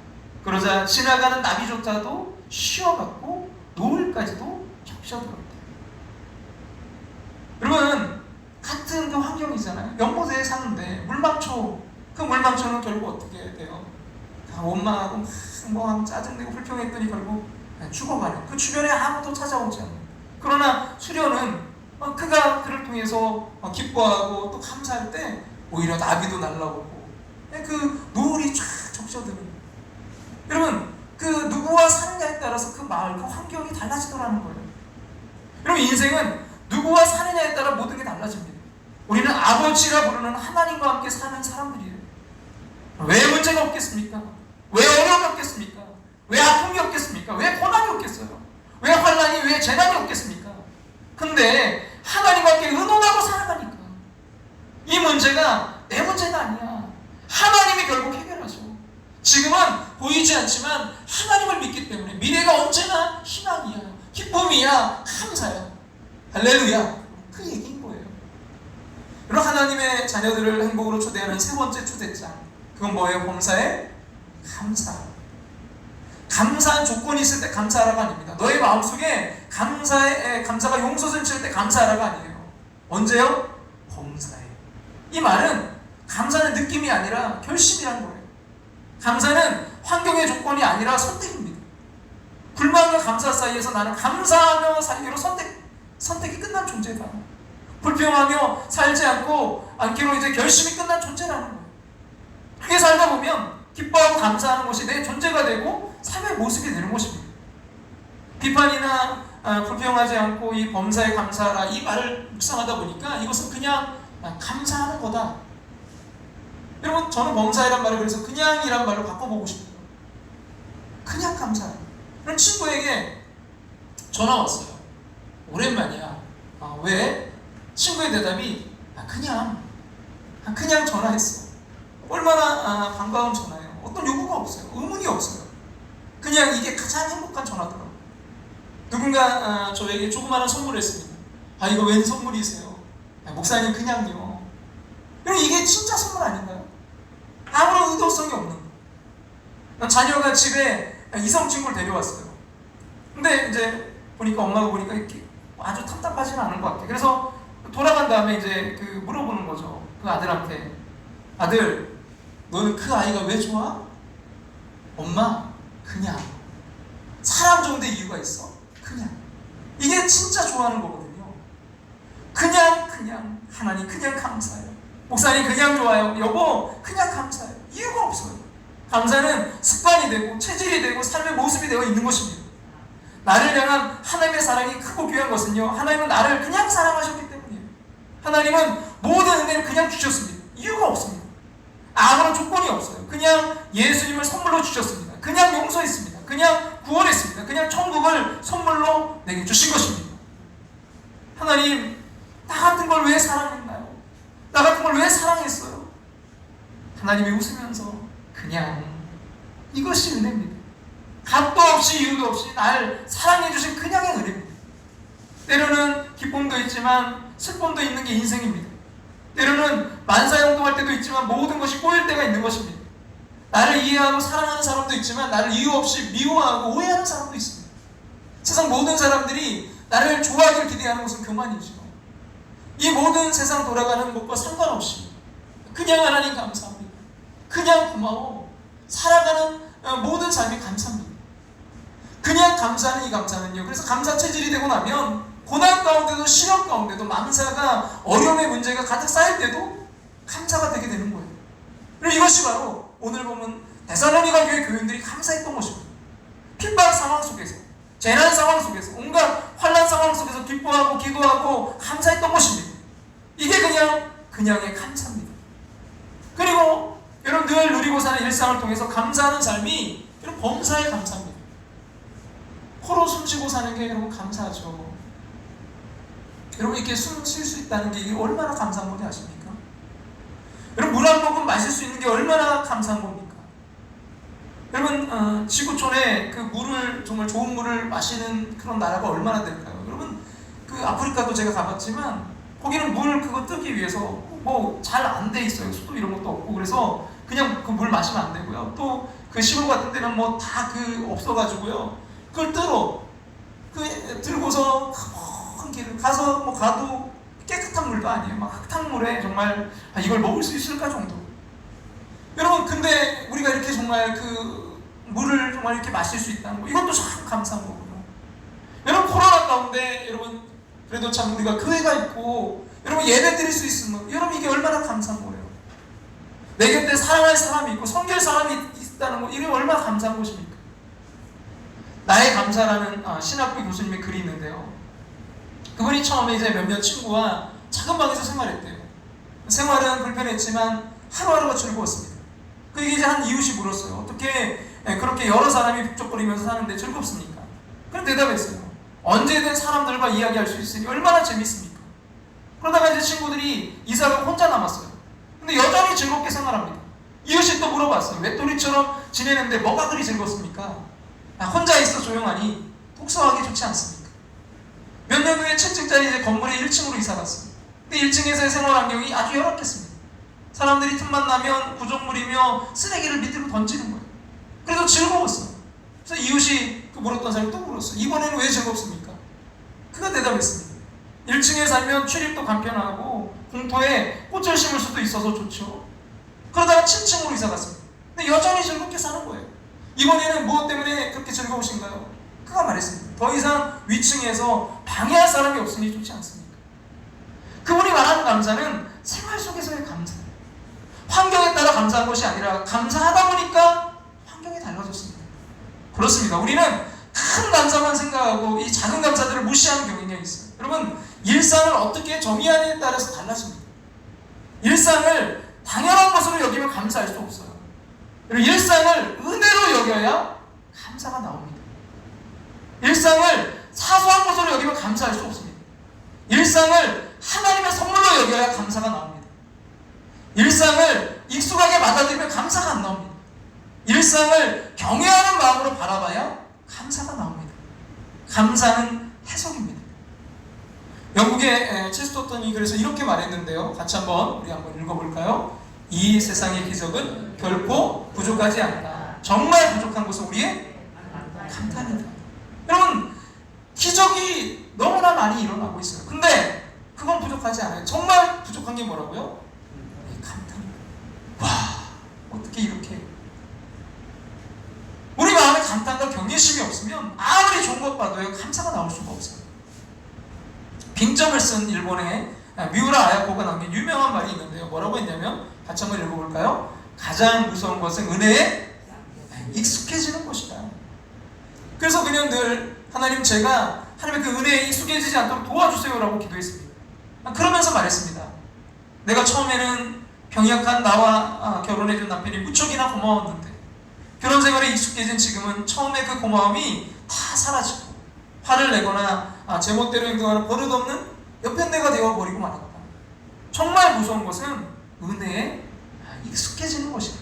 그러자 지나가는 나비조차도 쉬어갔고 노을까지도 적셔들었다. 여러분, 같은 그 환경이잖아요. 연못에 사는데 물망초, 그 물망초는 결국 어떻게 돼요? 원망하고 막 짜증내고 불평했더니 결국 죽어가는, 그 주변에 아무도 찾아오지 않는. 그러나 수련은 그가 그를 통해서 기뻐하고 또 감사할 때 오히려 나비도 날라오고 그 노을이 쫙 적셔드는. 여러분, 그 누구와 사느냐에 따라서 그 마을, 그 환경이 달라지더라는 거예요. 여러분, 인생은 누구와 사느냐에 따라 모든 게 달라집니다. 우리는 아버지라 부르는 하나님과 함께 사는 사람들이에요. 왜 문제가 없겠습니까? 왜 어려움이 없겠습니까? 왜 아픔이 없겠습니까? 왜 고난이 없겠어요? 왜 환난이, 왜 재난이 없겠습니까? 근데 하나님과 함께 의논하고 살아가니까 이 문제가 내 문제가 아니야. 하나님이 결국 해결하죠. 지금은 보이지 않지만 하나님을 믿기 때문에 미래가 언제나 희망이야, 기쁨이야, 감사야. 할렐루야. 그 얘기인 거예요. 여러분, 하나님의 자녀들을 행복으로 초대하는 세 번째 초대장, 그건 뭐예요? 범사에 감사. 감사한 조건이 있을 때 감사하라가 아닙니다. 너의 마음속에 감사가 용솟을 칠 때 감사하라가 아니에요. 언제요? 범사에. 이 말은 감사는 느낌이 아니라 결심이라는 거예요. 감사는 환경의 조건이 아니라 선택입니다. 불만과 감사 사이에서 나는 감사하며 살기로 선택이 끝난 존재다. 불평하며 살지 않기로 이제 결심이 끝난 존재라는 거예요. 그렇게 살다 보면 기뻐하고 감사하는 것이 내 존재가 되고 삶의 모습이 되는 것입니다. 비판이나 불평하지 않고 이 범사에 감사하라, 이 말을 묵상하다 보니까 이것은 그냥 감사하는 거다. 여러분, 저는 범사이란 말을 그래서 그냥이란 말로 바꿔보고 싶어요. 그냥 감사해요. 그런 친구에게 전화 왔어요. 오랜만이야. 왜? 친구의 대답이 그냥 전화했어. 얼마나 반가운 전화예요. 어떤 요구가 없어요. 의문이 없어요. 그냥 이게 가장 행복한 전화더라고요. 누군가 저에게 조그마한 선물을 했습니다. 이거 웬 선물이세요? 목사님, 그냥요. 여러분, 이게 진짜 선물 아닌가요? 아무런 의도성이 없는 거. 자녀가 집에 이성 친구를 데려왔어요. 근데 이제 보니까 엄마가 보니까 이렇게 아주 답답하지는 않은 것 같아요. 그래서 돌아간 다음에 이제 물어보는 거죠. 그 아들한테. 아들, 너는 그 아이가 왜 좋아? 엄마, 그냥. 사람 좋은데 이유가 있어? 그냥. 이게 진짜 좋아하는 거거든요. 그냥 하나님 그냥 감사해요. 목사님 그냥 좋아요. 여보 그냥 감사해요. 이유가 없어요. 감사는 습관이 되고 체질이 되고 삶의 모습이 되어 있는 것입니다. 나를 향한 하나님의 사랑이 크고 귀한 것은요, 하나님은 나를 그냥 사랑하셨기 때문이에요. 하나님은 모든 은혜를 그냥 주셨습니다. 이유가 없습니다. 아무런 조건이 없어요. 그냥 예수님을 선물로 주셨습니다. 그냥 용서했습니다. 그냥 구원했습니다. 그냥 천국을 선물로 내게 주신 것입니다. 하나님, 나 같은 걸 왜 사랑했나요? 나 같은 걸 왜 사랑했어요? 하나님이 웃으면서 그냥, 이것이 은혜입니다. 값도 없이 이유도 없이 날 사랑해 주신 그냥의 은혜입니다. 때로는 기쁨도 있지만 슬픔도 있는 게 인생입니다. 때로는 만사형통할 때도 있지만 모든 것이 꼬일 때가 있는 것입니다. 나를 이해하고 사랑하는 사람도 있지만 나를 이유 없이 미워하고 오해하는 사람도 있습니다. 세상 모든 사람들이 나를 좋아하기를 기대하는 것은 교만이죠. 이 모든 세상 돌아가는 것과 상관없이 그냥 하나님 감사합니다. 그냥 고마워. 살아가는 모든 삶이 감사합니다. 그냥 감사하는 이 감사는요. 그래서 감사 체질이 되고 나면 고난 가운데도 시련 가운데도 망사가 어려움의 문제가 가득 쌓일 때도 감사가 되게 되는 거예요. 그리고 이것이 바로 오늘 보면 데살로니가 교회 교인들이 감사했던 것입니다. 핍박 상황 속에서, 재난 상황 속에서, 온갖 환난 상황 속에서 기뻐하고 기도하고 감사했던 것입니다. 이게 그냥의 감사입니다. 그리고 여러분 늘 누리고 사는 일상을 통해서 감사하는 삶이 여러분 범사에 감사합니다. 코로 숨 쉬고 사는 게 여러분 감사하죠. 여러분 이렇게 숨 쉴 수 있다는 게 이게 얼마나 감사한 건지 아십니까? 여러분 물 한 모금 마실 수 있는 게 얼마나 감사한 겁니까? 여러분 지구촌에 그 물을 정말 좋은 물을 마시는 그런 나라가 얼마나 될까요? 여러분 그 아프리카도 제가 가봤지만 거기는 물 그거 뜨기 위해서 뭐 잘 안 돼 있어요. 수도 이런 것도 없고 그래서 그냥 그 물 마시면 안 되고요. 또 그 시골 같은 데는 뭐 다 그 없어가지고요. 그걸 들고서 큰 길을 가서 뭐 가도 깨끗한 물도 아니에요. 막 흙탕물에 정말 이걸 먹을 수 있을까 정도. 여러분 근데 우리가 이렇게 정말 그 물을 정말 이렇게 마실 수 있다는 거 이것도 참 감사한 거고요. 여러분 코로나 가운데 여러분 그래도 참 우리가 교회가 있고 여러분 예배 드릴 수 있으면 여러분 이게 얼마나 감사한 거예요. 내 곁에 사랑할 사람이 있고 섬길 사람이 있다는 거 이게 얼마나 감사한 것입니까? 나의 감사라는 신학교 교수님의 글이 있는데요. 그분이 처음에 이제 몇몇 친구와 작은 방에서 생활했대요. 생활은 불편했지만 하루하루가 즐거웠습니다. 그 이제 한 이웃이 물었어요. 어떻게 그렇게 여러 사람이 북적거리면서 사는데 즐겁습니까? 그럼 대답했어요. 언제든 사람들과 이야기할 수 있으니 얼마나 재밌습니까? 그러다가 이제 친구들이 이사가 혼자 남았어요. 근데 여전히 즐겁게 생활합니다. 이웃이 또 물어봤어요. 외톨이처럼 지내는데 뭐가 그리 즐겁습니까? 혼자 있어 조용하니 독서하기 좋지 않습니까? 몇 년 후에 7층짜리 이제 건물에 1층으로 이사 갔어요. 근데 1층에서의 생활 환경이 아주 열악했습니다. 사람들이 틈만 나면 구정물이며 쓰레기를 밑으로 던지는 거예요. 그래도 즐거웠어요. 그래서 이웃이 물었던 사람이 또 물었어요. 이번에는 왜 즐겁습니까? 그가 대답했습니다. 1층에 살면 출입도 간편하고 공터에 꽃을 심을 수도 있어서 좋죠. 그러다가 7층으로 이사 갔습니다. 근데 여전히 즐겁게 사는 거예요. 이번에는 무엇 때문에 그렇게 즐거우신가요? 그가 말했습니다. 더 이상 위층에서 방해할 사람이 없으니 좋지 않습니까? 그분이 말하는 감사는 생활 속에서의 감사예요. 환경에 따라 감사한 것이 아니라 감사하다 보니까 환경이 달라졌습니다. 그렇습니다. 우리는 큰 감사만 생각하고 이 작은 감사들을 무시하는 경향이 있어요. 여러분 일상을 어떻게 정의하느냐에 따라서 달라집니다. 일상을 당연한 것으로 여기면 감사할 수 없어요. 그리고 일상을 은혜로 여겨야 감사가 나옵니다. 일상을 사소한 것으로 여기면 감사할 수 없습니다. 일상을 하나님의 선물로 여겨야 감사가 나옵니다. 일상을 익숙하게 받아들이면 감사가 안 나옵니다. 일상을 경외하는 마음으로 바라봐야 감사가 나옵니다. 감사는 해석입니다. 영국의 체스터턴이 그래서 이렇게 말했는데요. 같이 한번 읽어볼까요? 이 세상의 기적은 결코 부족하지 않다. 정말 부족한 것은 우리의 감탄이다. 여러분 기적이 너무나 많이 일어나고 있어요. 근데 그건 부족하지 않아요. 정말 부족한 게 뭐라고요? 감탄입니다. 와 어떻게 이렇게 우리 마음에 감탄과 경외심이 없으면 아무리 좋은 것 봐도요 감사가 나올 수가 없어요. 빙점을 쓴 일본의 미우라 아야코가 남긴 유명한 말이 있는데요. 뭐라고 했냐면 같이 한번 읽어볼까요? 가장 무서운 것은 은혜에 익숙해지는 것이다. 그래서 그냥 늘 하나님 제가 하나님의 그 은혜에 익숙해지지 않도록 도와주세요라고 기도했습니다. 그러면서 말했습니다. 내가 처음에는 병약한 나와 결혼해준 남편이 무척이나 고마웠는데 결혼 생활에 익숙해진 지금은 처음에 그 고마움이 다 사라지고 화를 내거나 제멋대로 행동하는 버릇없는 여편네가 되어버리고 말았다. 정말 무서운 것은 은혜에 익숙해지는 것이다.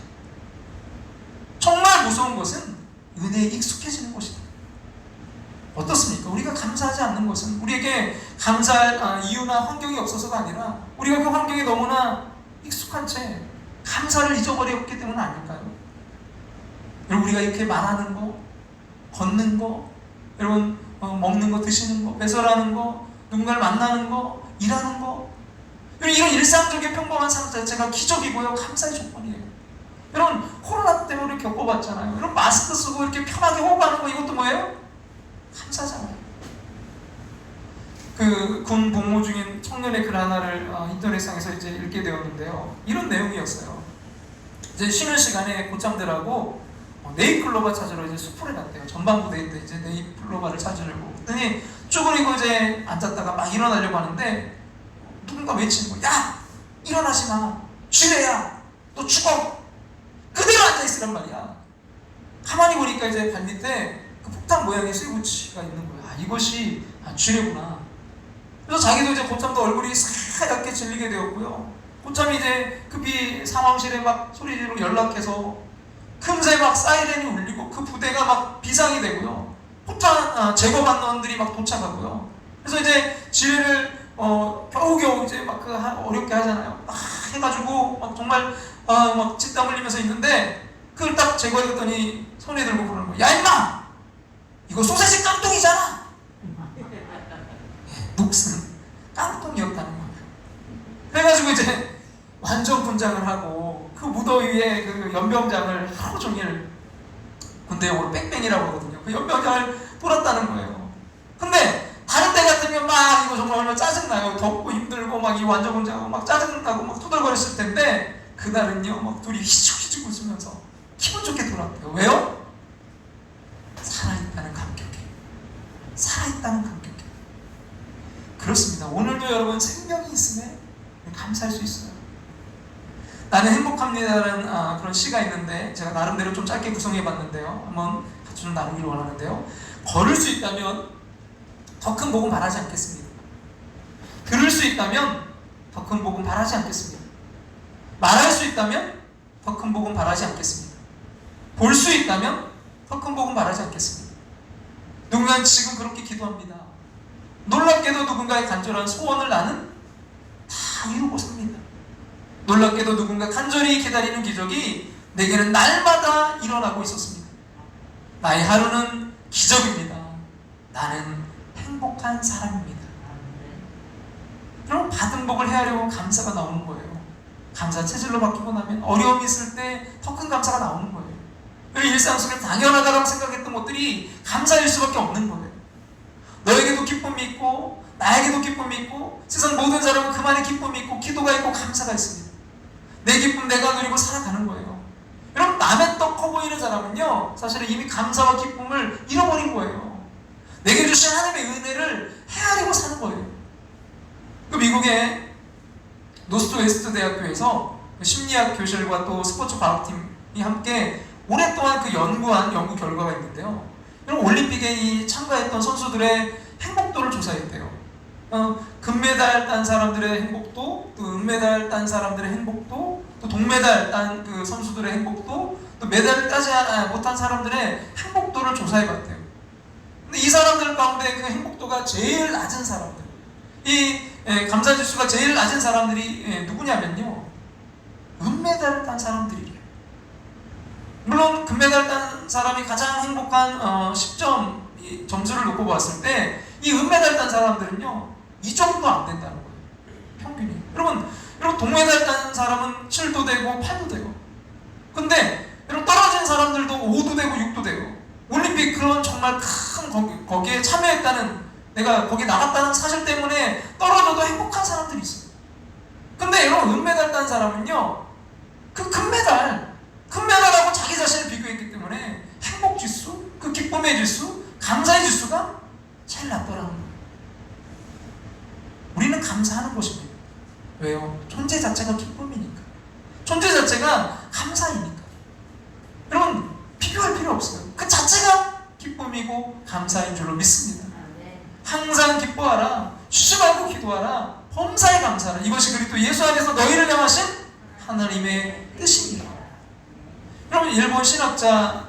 정말 무서운 것은 은혜에 익숙해지는 것이다. 어떻습니까? 우리가 감사하지 않는 것은 우리에게 감사할 이유나 환경이 없어서가 아니라 우리가 그 환경에 너무나 익숙한 채 감사를 잊어버렸기 때문 아닐까요? 여러분 우리가 이렇게 말하는 거, 걷는 거, 여러분 먹는 거, 드시는 거, 배설하는 거, 누군가를 만나는 거, 일하는 거, 여러분 이런 일상적인 평범한 삶 자체가 기적이고요, 감사의 조건이에요. 여러분 코로나 때문에 겪어봤잖아요. 여러분 마스크 쓰고 이렇게 편하게 호흡하는 거, 이것도 뭐예요? 감사잖아요. 그 군 복무 중인 청년의 글 하나를 인터넷상에서 이제 읽게 되었는데요. 이런 내용이었어요. 이제 쉬는 시간에 고참들하고 네잎클로버 찾으러 이제 숲으로 갔대요. 전방부대인데 이제 네잎클로버를 찾으려고. 그랬더니 쭈그리고 이제 앉았다가 막 일어나려고 하는데 누군가 외치는 거야. 야! 일어나지 마! 쥐래야! 너 죽어! 그대로 앉아있으란 말이야. 가만히 보니까 이제 발밑에 그 폭탄 모양의 쇠붙이가 있는 거야. 아, 이것이 쥐래구나. 그래서 자기도 이제 고참도 얼굴이 하얗게 질리게 되었고요. 고참이 이제 급히 상황실에 막 소리 지르고 연락해서 금세 막 사이렌이 울리고 그 부대가 막 비상이 되고요. 폭탄 제거반원들이 막 도착하고요. 그래서 이제 지뢰를 겨우겨우 이제 막 그 어렵게 하잖아요. 막 해가지고 막 정말 막 땀 흘리면서 있는데 그걸 딱 제거했더니 손에 들고 그러는 거야. 야 임마! 이거 소세지 깡통이잖아! 녹슨 깡통이었다는 거예요. 그래가지고 이제 완전 분장을 하고 그 무더위에 그 연병장을 하루 종일 군대용어로 뺑뺑이라고 하거든요. 그 연병장을 돌았다는 거예요. 근데 다른 때 같으면 막 이거 정말 얼마나 짜증나요. 덥고 힘들고 막 이 완전 분장하고 막 짜증나고 막 투덜거렸을 텐데 그날은요 막 둘이 휘죽휘죽 웃으면서 기분 좋게 돌았대요. 왜요? 살아있다는 감격에. 살아있다는 감격에. 그렇습니다. 오늘도 여러분 생명이 있음에 감사할 수 있어요. 나는 행복합니다라는 그런 시가 있는데 제가 나름대로 좀 짧게 구성해봤는데요. 한번 같이 좀 나누기를 원하는데요. 걸을 수 있다면 더 큰 복음 바라지 않겠습니다. 들을 수 있다면 더 큰 복음 바라지 않겠습니다. 말할 수 있다면 더 큰 복음 바라지 않겠습니다. 볼 수 있다면 더 큰 복음 바라지 않겠습니다. 누군가는 지금 그렇게 기도합니다. 놀랍게도 누군가의 간절한 소원을 나는 다 이루고 삽니다. 놀랍게도 누군가 간절히 기다리는 기적이 내게는 날마다 일어나고 있었습니다. 나의 하루는 기적입니다. 나는 행복한 사람입니다. 그럼 받은 복을 헤아려고 감사가 나오는 거예요. 감사 체질로 바뀌고 나면 어려움이 있을 때 더 큰 감사가 나오는 거예요. 일상 속에 당연하다고 생각했던 것들이 감사일 수밖에 없는 거예요. 너에게도 기쁨이 있고 나에게도 기쁨이 있고 세상 모든 사람은 그만의 기쁨이 있고 기도가 있고 감사가 있습니다. 내 기쁨 내가 누리고 살아가는 거예요. 여러분 남의 떡 커 보이는 사람은요 사실은 이미 감사와 기쁨을 잃어버린 거예요. 내게 주신 하나님의 은혜를 헤아리고 사는 거예요. 그 미국의 노스트웨스트 대학교에서 심리학 교실과 또 스포츠 과학팀이 함께 오랫동안 그 연구한 연구 결과가 있는데요. 여러분 올림픽에 이 참가했던 선수들의 행복도를 조사했대요. 금메달 딴 사람들의 행복도, 또 은메달 딴 사람들의 행복도, 또 동메달 딴 그 선수들의 행복도, 또 메달을 따지 못한 사람들의 행복도를 조사해봤대요. 근데 이 사람들 가운데 그 행복도가 제일 낮은 사람들, 이 감사지수가 제일 낮은 사람들이 누구냐면요, 은메달을 딴 사람들이래요. 물론 금메달 딴 사람이 가장 행복한 10점 점수를 놓고 봤을 때 이 은메달 딴 사람들은요 2점도 안 된다는 거예요. 평균이. 여러분 동메달 딴 사람은 7도 되고 8도 되고, 근데 여러분 떨어진 사람들도 5도 되고 6도 되고, 올림픽 그런 정말 큰 거기에 참여했다는, 내가 거기 나갔다는 사실 때문에 떨어져도 행복한 사람들이 있어요. 근데 여러분 은메달 딴 사람은요 그 금메달하고 자기 자신을 비교했기 때문에 행복지수, 그 기쁨의 지수, 감사의 지수가 제일 낮더라는 거예요. 우리는 감사하는 것입니다. 왜요? 존재 자체가 기쁨이니까. 존재 자체가 감사이니까. 여러분 비교할 필요 없어요. 그 자체가 기쁨이고 감사인 줄로 믿습니다. 항상 기뻐하라, 쉬지 말고 기도하라, 범사에 감사하라. 이것이 그리스도 예수 안에서 너희를 향하신 하나님의 뜻입니다. 여러분 일본 신학자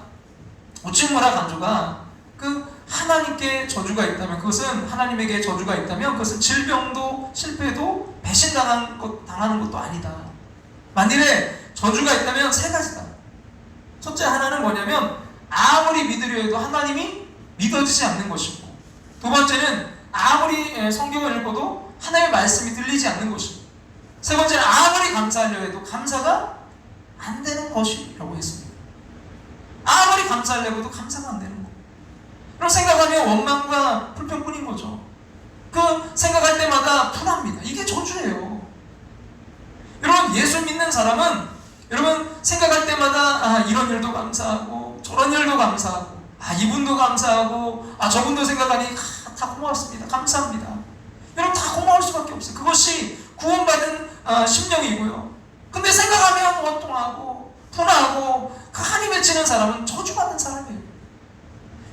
오치무라 간조가 그 하나님께 저주가 있다면, 그것은 하나님에게 저주가 있다면 그것은 질병도 실패도 배신당하는 것도 아니다. 만일에 저주가 있다면 세 가지다. 첫째 하나는 뭐냐면 아무리 믿으려 해도 하나님이 믿어지지 않는 것이고, 두 번째는 아무리 성경을 읽어도 하나님의 말씀이 들리지 않는 것이고, 세 번째는 아무리 감사하려 해도 감사가 안 되는 것이라고 했습니다. 아무리 감사하려고 해도 감사가 안 되는 거. 그럼 생각하면 원망과 불평뿐인 거죠. 그 생각할 때마다 분합니다. 이게 저주예요. 여러분, 예수 믿는 사람은 여러분 생각할 때마다 이런 일도 감사하고 저런 일도 감사하고 이분도 감사하고 저분도 생각하니 다 고맙습니다. 감사합니다. 여러분, 다 고마울 수밖에 없어요. 그것이 구원받은 심령이고요. 근데 생각하면 원통하고 분하고 그 한이 맺히는 사람은 저주받는 사람이에요.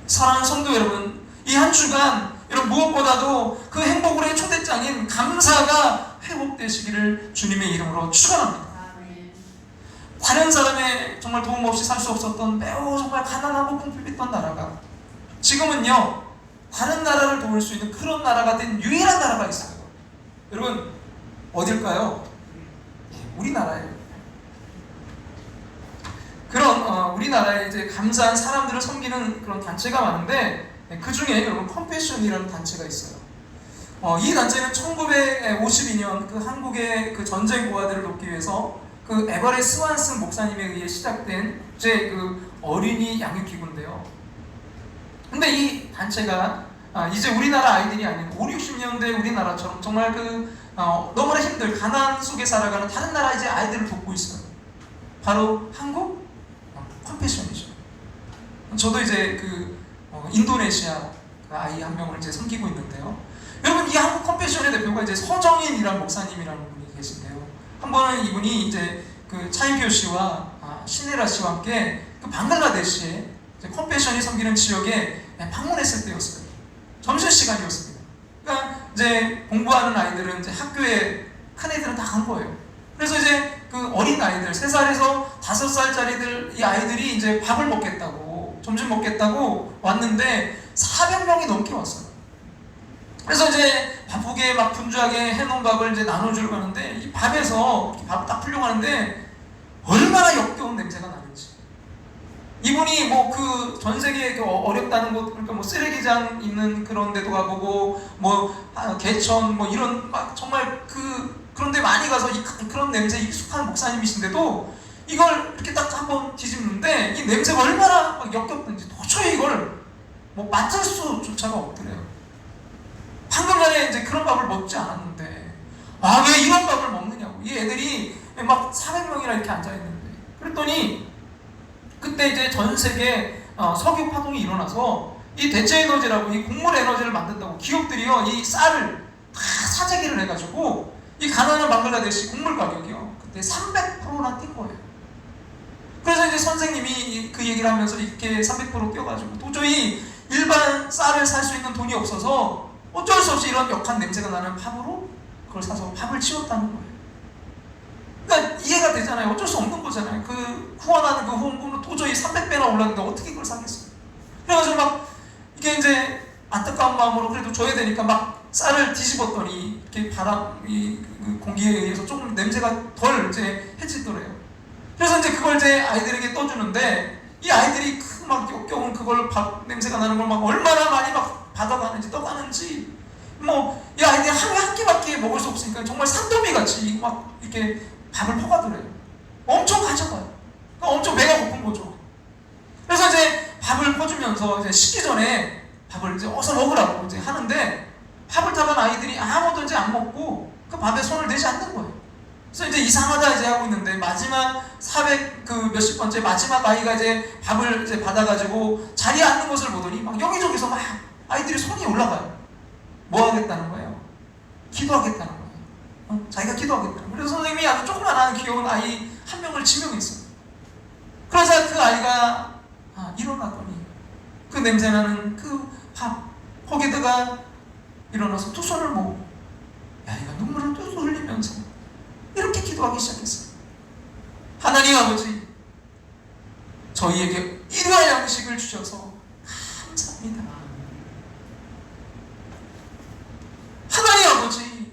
사랑하는 성도 여러분, 이 한 주간 여러분 무엇보다도 그 행복으로의 초대장인 감사가 회복되시기를 주님의 이름으로 축원합니다. 다른 사람의 정말 도움 없이 살 수 없었던 매우 정말 가난하고 궁핍했던 나라가 지금은요 다른 나라를 도울 수 있는 그런 나라가 된 유일한 나라가 있어요. 여러분, 어딜까요? 우리나라예요. 그런 우리나라에 이제 감사한 사람들을 섬기는 그런 단체가 많은데, 그 중에 여러분 컴패션이라는 단체가 있어요. 이 단체는 1952년 그 한국의 그 전쟁 고아들을 돕기 위해서 그 에버렛 스완슨 목사님에 의해 시작된 이제 그 어린이 양육기구인데요. 근데 이 단체가 이제 우리나라 아이들이 아닌 5, 60년대 우리나라처럼 정말 그 너무나 힘들 가난 속에 살아가는 다른 나라 이제 아이들을 돕고 있어요. 바로 한국 컴패션이죠. 저도 이제 그 인도네시아 아이 한 명을 이제 섬기고 있는데요. 여러분, 이 한국 컴패션의 대표가 이제 서정인이라는 목사님이라는 분이 계신데요. 한 번은 이분이 이제 그 차인표 씨와 신혜라 씨와 함께 그 방글라데시에 컴패션이 섬기는 지역에 방문했을 때였어요. 점심시간이었습니다. 그러니까 이제 공부하는 아이들은 이제 학교에 큰 애들은 다 간 거예요. 그래서 이제 그 어린 아이들 3살에서 5살짜리들 이 아이들이 이제 밥을 먹겠다고 점심 먹겠다고 왔는데 400명이 넘게 왔어요. 그래서 이제 바쁘게 막 분주하게 해놓은 밥을 이제 나눠주러 가는데 이 밥에서 이렇게 밥을 딱 풀려고 하는데 얼마나 역겨운 냄새가 나는지. 이분이 뭐 그 전 세계에 어렵다는 곳, 그러니까 뭐 쓰레기장 있는 그런 데도 가보고 뭐 개천 뭐 이런 막 정말 그런 데 많이 가서 그런 냄새에 익숙한 목사님이신데도 이걸 이렇게 딱 한번 뒤집는데 이 냄새가 얼마나 막 역겹든지 도저히 이걸 뭐 맡을 수조차가 없더래요. 방금 전에 이제 그런 밥을 먹지 않았는데 왜 이런 밥을 먹느냐고. 이 애들이 막 400명이나 이렇게 앉아있는데. 그랬더니 그때 이제 전 세계 석유 파동이 일어나서 이 대체 에너지라고 이 곡물 에너지를 만든다고 기업들이요 이 쌀을 다 사재기를 해가지고 이 가난한 방글라데시 곡물 가격이요 그때 300%나 뛴 거예요. 그래서 이제 선생님이 그 얘기를 하면서 이렇게 300% 뛰어가지고 도저히 일반 쌀을 살 수 있는 돈이 없어서 어쩔 수 없이 이런 역한 냄새가 나는 팝으로 그걸 사서 밥을 치웠다는 거예요. 그러니까 이해가 되잖아요. 어쩔 수 없는 거잖아요. 그 후원하는 그 후원금은 도저히 300배나 올랐는데 어떻게 그걸 사겠어요. 그래가지고 막 이게 이제 안타까운 마음으로 그래도 줘야 되니까 막 쌀을 뒤집었더니 이렇게 바람이 그 공기에 의해서 조금 냄새가 덜 이제 해지더래요. 그래서 이제 그걸 이제 아이들에게 떠주는데 이 아이들이 그 막 역겨운 그걸 밥 냄새가 나는 걸 막 얼마나 많이 막 받아가는지 떠가는지 뭐 이 아이들이 하루에 한 끼밖에 먹을 수 없으니까 정말 산더미 같이 막 이렇게 밥을 퍼가더래요. 엄청 가져가요. 그러니까 엄청 배가 고픈 거죠. 그래서 이제 밥을 퍼주면서 이제 식기 전에 밥을 이제 어서 먹으라고 이제 하는데 밥을 타간 아이들이 아무도 이제 안 먹고 그 밥에 손을 대지 않는 거예요. 그래서 이제 이상하다 이제 하고 있는데 마지막 400 그 몇십 번째 마지막 아이가 이제 밥을 이제 받아가지고 자리에 앉는 것을 보더니 막 여기저기서 막 아이들이 손이 올라가요. 뭐 하겠다는 거예요? 기도하겠다는 거예요. 자기가 기도하겠다는 거예요. 그래서 선생님이 아주 조그만한 귀여운 아이 한 명을 지명했어요. 그러자 그 아이가 일어나더니 그 냄새나는 그 밥 거기다가 일어나서 두 손을 모으고 아이가 눈물을 뚝뚝 흘리면서 이렇게 기도하기 시작했어요. 하나님 아버지, 저희에게 일용할 양식을 주셔서 감사합니다. 하나님 아버지,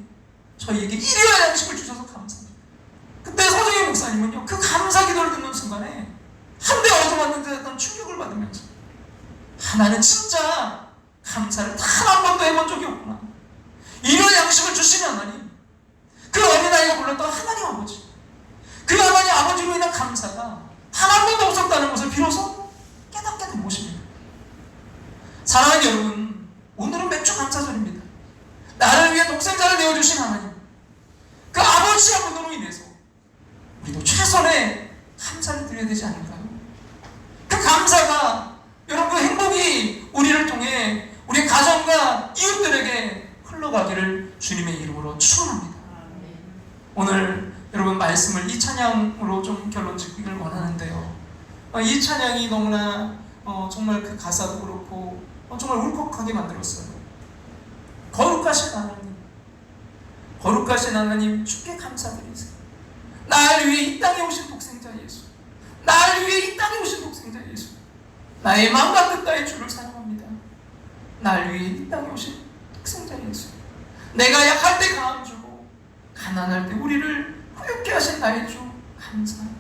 저희에게 일용할 양식을 주셔서 감사합니다. 그때 서정희 목사님은요 그 감사 기도를 듣는 순간에 한데 얻어맞는데 어떤 충격을 받으면서 나는 진짜 감사를 단 한 번도 해본 적이 없구나. 이런 양식을 주시는 하나님, 그 어린아이가 불렀던 하나님 아버지, 그 하나님 아버지로 인한 감사가 단 한 번도 없었다는 것을 비로소 깨닫게 된 것입니다. 사랑하는 여러분, 오늘은 맥주 감사절입니다. 나를 위해 독생자를 내어주신 하나님, 그 아버지의 분으로 인해서 우리도 최선의 감사를 드려야 되지 않을까요? 그 감사가, 여러분, 그 행복이 우리를 통해 우리 가정과 이웃들에게 흘러가기를 주님의 이름으로 축원합니다. 오늘 여러분 말씀을 이 찬양으로 좀 결론 짓기를 원하는데요. 이 찬양이 너무나 정말 그 가사도 그렇고 정말 울컥하게 만들었어요. 거룩하신 하나님, 거룩하신 하나님, 주께 감사드리세요. 나를 위해 이 땅에 오신 독생자 예수, 나를 위해 이 땅에 오신 독생자 예수, 나의 마음과 뜻다의 주를 사랑합니다. 나를 위해 이 땅에 오신 독생자 예수, 내가 약할 때 강함 주고 가난할 때 우리를 부유케 하신 나의 주 감사합니다.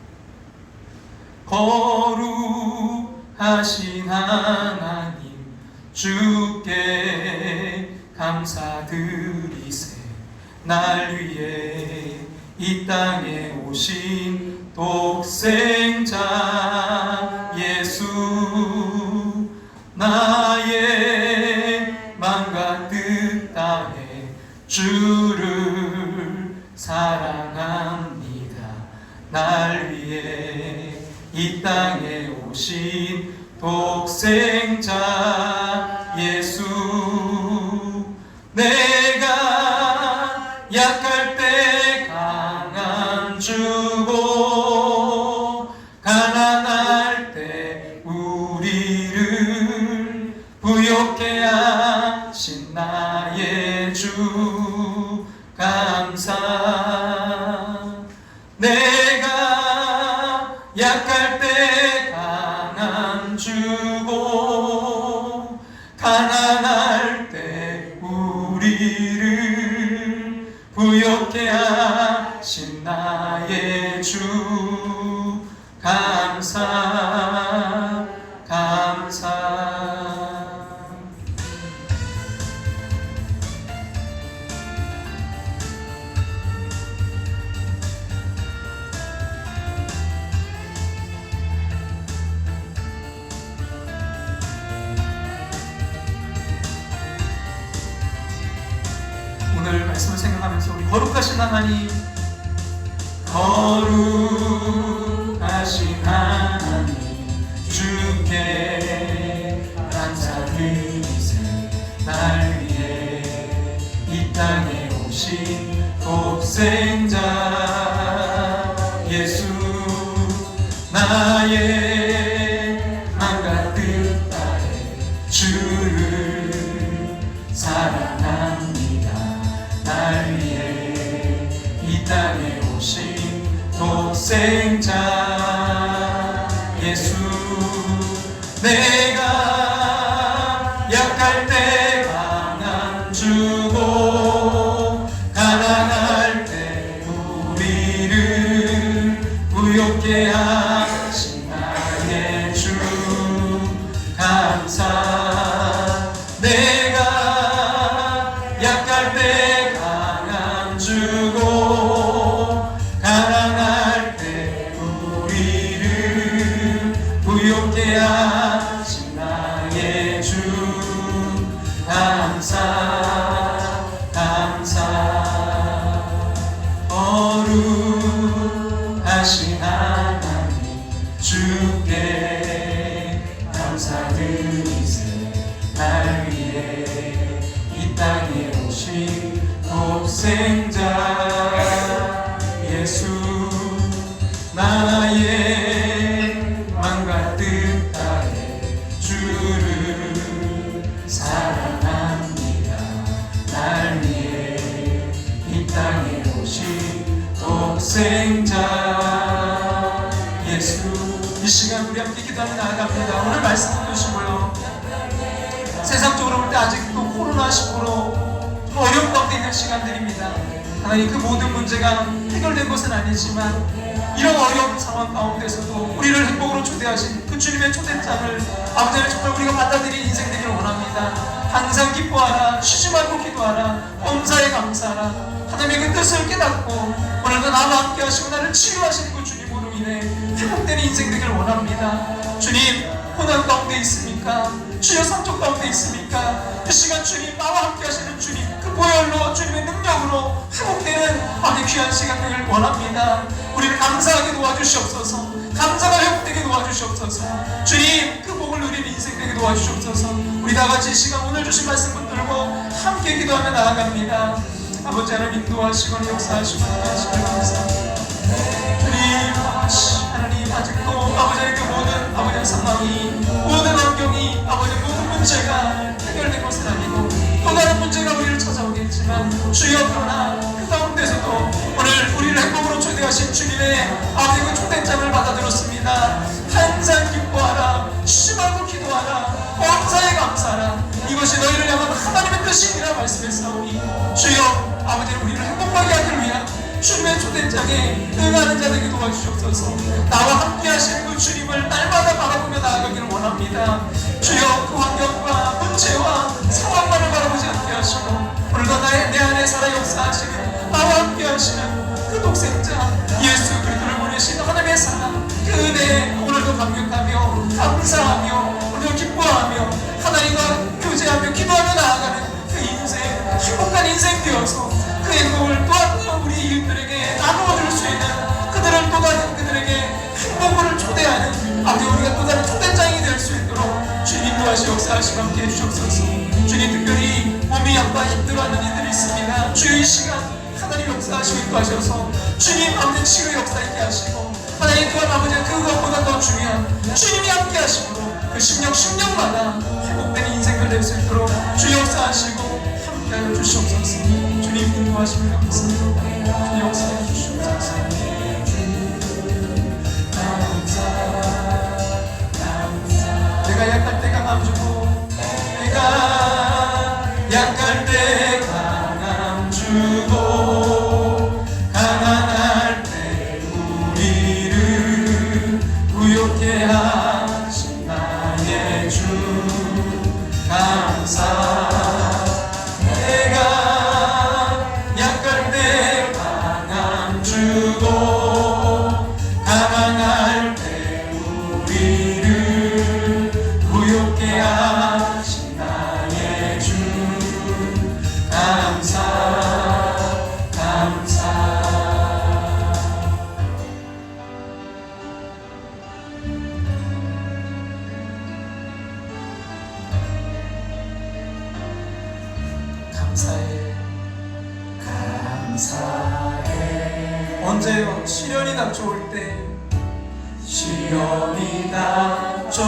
거룩하신 하나님, 주께 감사드리세. 날 위해 이 땅에 오신 독생자 예수, 나의 맘과 뜻 다해 주를 사랑합니다. 날 위해 이 땅에 오신 독생자 예수, 내가 약할 때 강함 주고 가난할 때 우리를 부욕케 하신 나의 주 감사. 내가 약할 때 강함 주고 가난할 때 우리를 부욕케 하신 나의 주 감사, 감사. 오늘 말씀을 생각하면서 우리 거룩하신 하나님, 거룩하신 하나님, 주께 감사드리세. 날 위해 이 땅에 오신 독생자 예수, 나의 맘과 뜻 다해 주를 사랑합니다. 날 위해 이 땅에 오신 독생자 예수, 내가 약할 때 강함 주고 가난할 때 우리를 부욕케 하신 나의 주 감사. 내가 약할 때 강함 주고 가난할 때 우리를 부욕케 하신 나의 주 감사, 감사. 거룩하신 하나님, 주께 감사드리세. 날 위해 이 땅에 오신 독생자 예수, 나의 맘과 뜻 다해 주를 사랑합니다. 날 위해 이 땅에 오신 독생자 예수. 이 시간 우리 함께 기도하며 나아갑니다. 오늘 말씀 주시고요, 세상적으로 볼 때 아직도 코로나19로 어려운 가운데 있는 시간들입니다. 하나님, 그 모든 문제가 해결된 것은 아니지만 이런 어려운 상황 가운데서도 우리를 행복으로 초대하신 그 주님의 초대장을 아버지 하나님 정말 우리가 받아들인 인생 되기를 원합니다. 항상 기뻐하라, 쉬지 말고 기도하라, 범사에 감사하라. 하나님의 그 뜻을 깨닫고 오늘도 나와 함께 하시고 나를 치유하시는 그 주님으로 인해 회복되는 인생 되기를 원합니다. 주님, 고난 가운데 있습니까? 주여, 상처 가운데 있습니까? 이 시간 주님, 나와 함께 하시는 주님, 그 보혈로 주님의 능력으로 회복되는 아주 귀한 시간 되기를 원합니다. 우리를 감사하게 도와주시옵소서. 감사가 회복되게 도와주시옵소서. 주님, 그 복을 누리는 인생 되게 도와주시옵소서. 우리 다같이 이 시간 오늘 주신 말씀 붙들고 함께 기도하며 나아갑니다. 아버지 하나님, 인도하시고 역사하시고 하시길 감사합니다. 주님, 하나님, 아직도 아버지 하나님 그 모든 아버지의 상황이, 모든 환경이, 아버지 모든 문제가 해결된 것은 아니고 또 다른 문제가 우리를 찾아오겠지만, 주여, 그러나 그 가운데서도 오늘 우리를 행복으로 초대하신 주님의 아버지 그 초대장을 받아들였습니다. 항상 기뻐하라, 쉬지 말고 기도하라, 범사에 감사하라. 이것이 너희를 향한 하나님의 뜻이니라 말씀했사오니, 주여, 아버지는 우리를 행복하게 하기를 위한 주님의 초대장에 응하는 자들에게 도와주시옵소서. 나와 함께 하시는 그 주님을 날마다 바라보며 나아가기를 원합니다. 주여, 그 환경과 문제와 상황만을 바라보지 않게 하시고 오늘도 내 안에 살아 역사하시는, 나와 함께 하시는 그 독생자 예수 그리스도를 보내신 하나님의 사랑, 그 은혜에 오늘도 감격하며 감사하며 오늘도 기뻐하며 하나님과 교제하며 기도하며 나아가는 그 인생, 행복한 인생 되어서 그 행복을 또한 우리 이웃들에게 나누어줄 수 있는, 그들을 또 다른 그들에게 행복을 초대하는 아버지 우리가 또 다른 초대장이 될 수 있도록 주님 인도하시 역사하시고 함께 해주시옵소서. 주님, 특별히 몸이 약과 힘들어하는 이들이 있습니다. 주여, 이 시간 하나님 역사하시고 인도하셔서 주님 아버지 치유 역사 있게 하시고, 하나님 또한 아버지 그것보다 더 중요한 주님이 함께 하심으로 그 심령마다 회복되는 인생을 낼 수 있도록 주 역사하시고 함께하여 주시옵소서. 주님 인도하시며 감사합니다. 주 역사해 주시옵소서. 내가 약할 때 강함 주고, 내가 약할 때 강함 주고, 강한할 때 우리를 부욕해 하신 나의 주 감사. 내가 약할 때 강함 주고, 강한할 때 우리를 부욕해 하신 나의 주 감사. 감사해. 언제요? 시련이 닥쳐올 때, 시련이 닥쳐올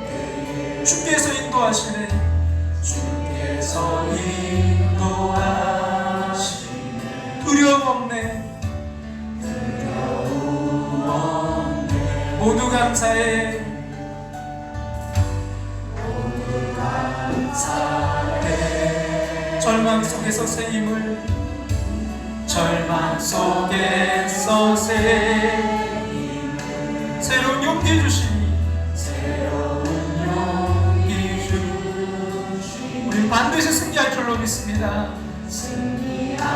때 주께서 인도하시네, 주께서 인도하시네. 두려움 없네, 두려움 없네. 모두 감사해, 모두 감사해. 절망 속에서 새 힘을, 절망 속에서 새 힘을, 새로운 용기 주시니, 새로운 용기 주시니 우리 반드시 승리할 줄로 믿습니다. 승리하리라.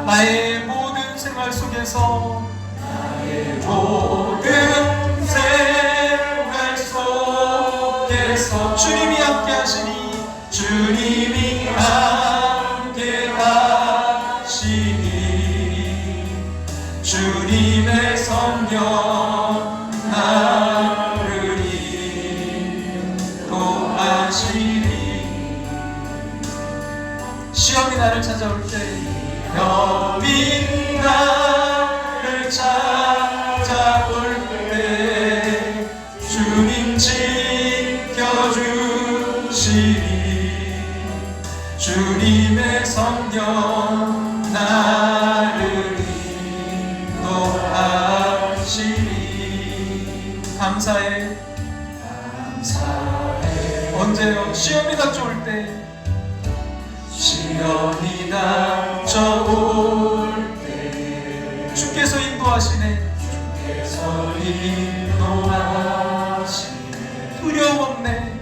나의 모든 생활 속에서, 나의 모든 생활 속에서 주님이 함께 하시니, 주님이 함께 하시니, 주님의 성령 나를 인도하시니. 시험이 나를 찾아올 때, 시험이 나를 찾아올 때 주님 지켜주시니, 주님의 성령 나를 인도하시니. 감사해, 감사해. 언제요? 시험이 닥쳐올 때, 시험이 닥쳐올 인도하시네. 주께서 인도하시네. 두려움 없네.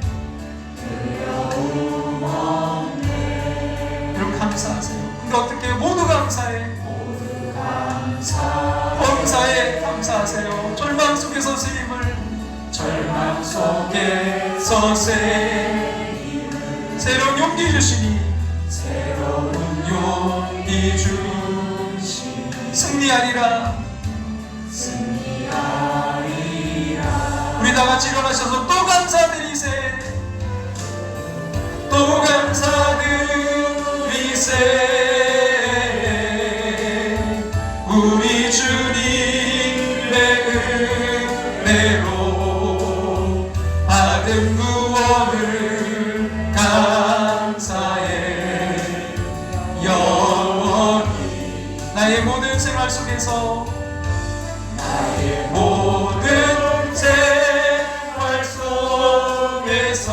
여러분 감사하세요. 근데 어떻게 해요? 모두 감사해. 범사에 감사하세요. 절망 속에서 새 힘을, 절망 속에서 새로운 용기 주시니 새로운 용기 주시니 승리하리라. 우리 다 같이 일어나셔서 또 감사드리세. 또 감사드리세. 우리 주님의 은혜로 받은 구원을 감사해. 영원히 나의 모든 생활 속에서 나의 모든 생활 속에서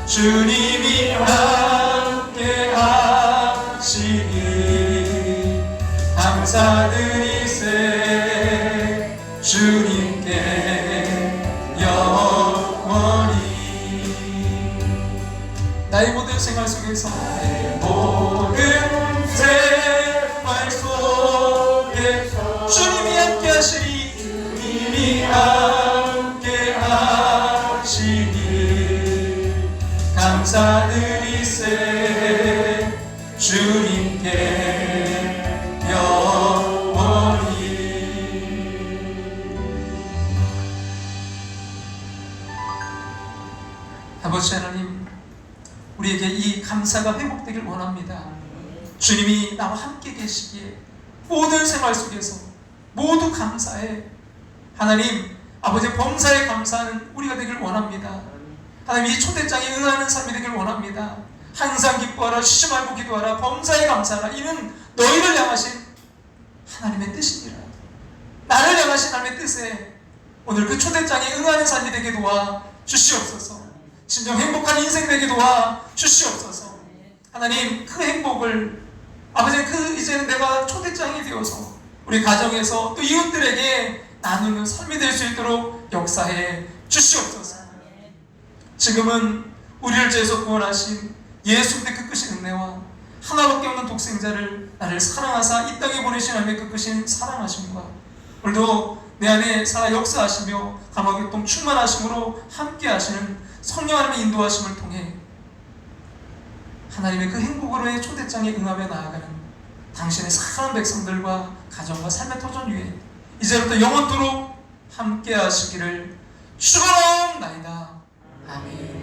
주님이 함께 하시니 감사드리세. 주님께 영원히. 나의 모든 생활 속에서 나의 모든 생활 속에서 주님이 함께 하시니 주님이 함께 하시니 감사드리세. 주님께 영원히. 아버지 하나님, 우리에게 이 감사가 회복되길 원합니다. 주님이 나와 함께 계시기에 모든 생활 속에서 모두 감사해. 하나님, 아버지 범사에 감사하는 우리가 되길 원합니다. 하나님, 이 초대장에 응하는 삶이 되길 원합니다. 항상 기뻐하라, 쉬지 말고 기도하라, 범사에 감사하라. 이는 너희를 향하신 하나님의 뜻이니라. 나를 향하신 하나님의 뜻에 오늘 그 초대장에 응하는 삶이 되게 도와 주시옵소서. 진정 행복한 인생 되게 도와 주시옵소서. 하나님, 그 행복을 아버지 이제는 내가 초대장이 되어서 우리 가정에서 또 이웃들에게 나누는 삶이 될 수 있도록 역사해 주시옵소서. 지금은 우리를 죄에서 구원하신 예수님의 그 크신 은혜와 하나밖에 없는 독생자를 나를 사랑하사 이 땅에 보내신 하나님의 그 크신 사랑하심과 오늘도 내 안에 살아 역사하시며 감화교통 충만하심으로 함께 하시는 성령 하나님의 인도하심을 통해 하나님의 그 행복으로의 초대장에 응하며 나아가는 당신의 사랑하는 백성들과 가정과 삶의 터전 위에 이제부터 영원토록 함께 하시기를 축원하옵나이다. 아멘.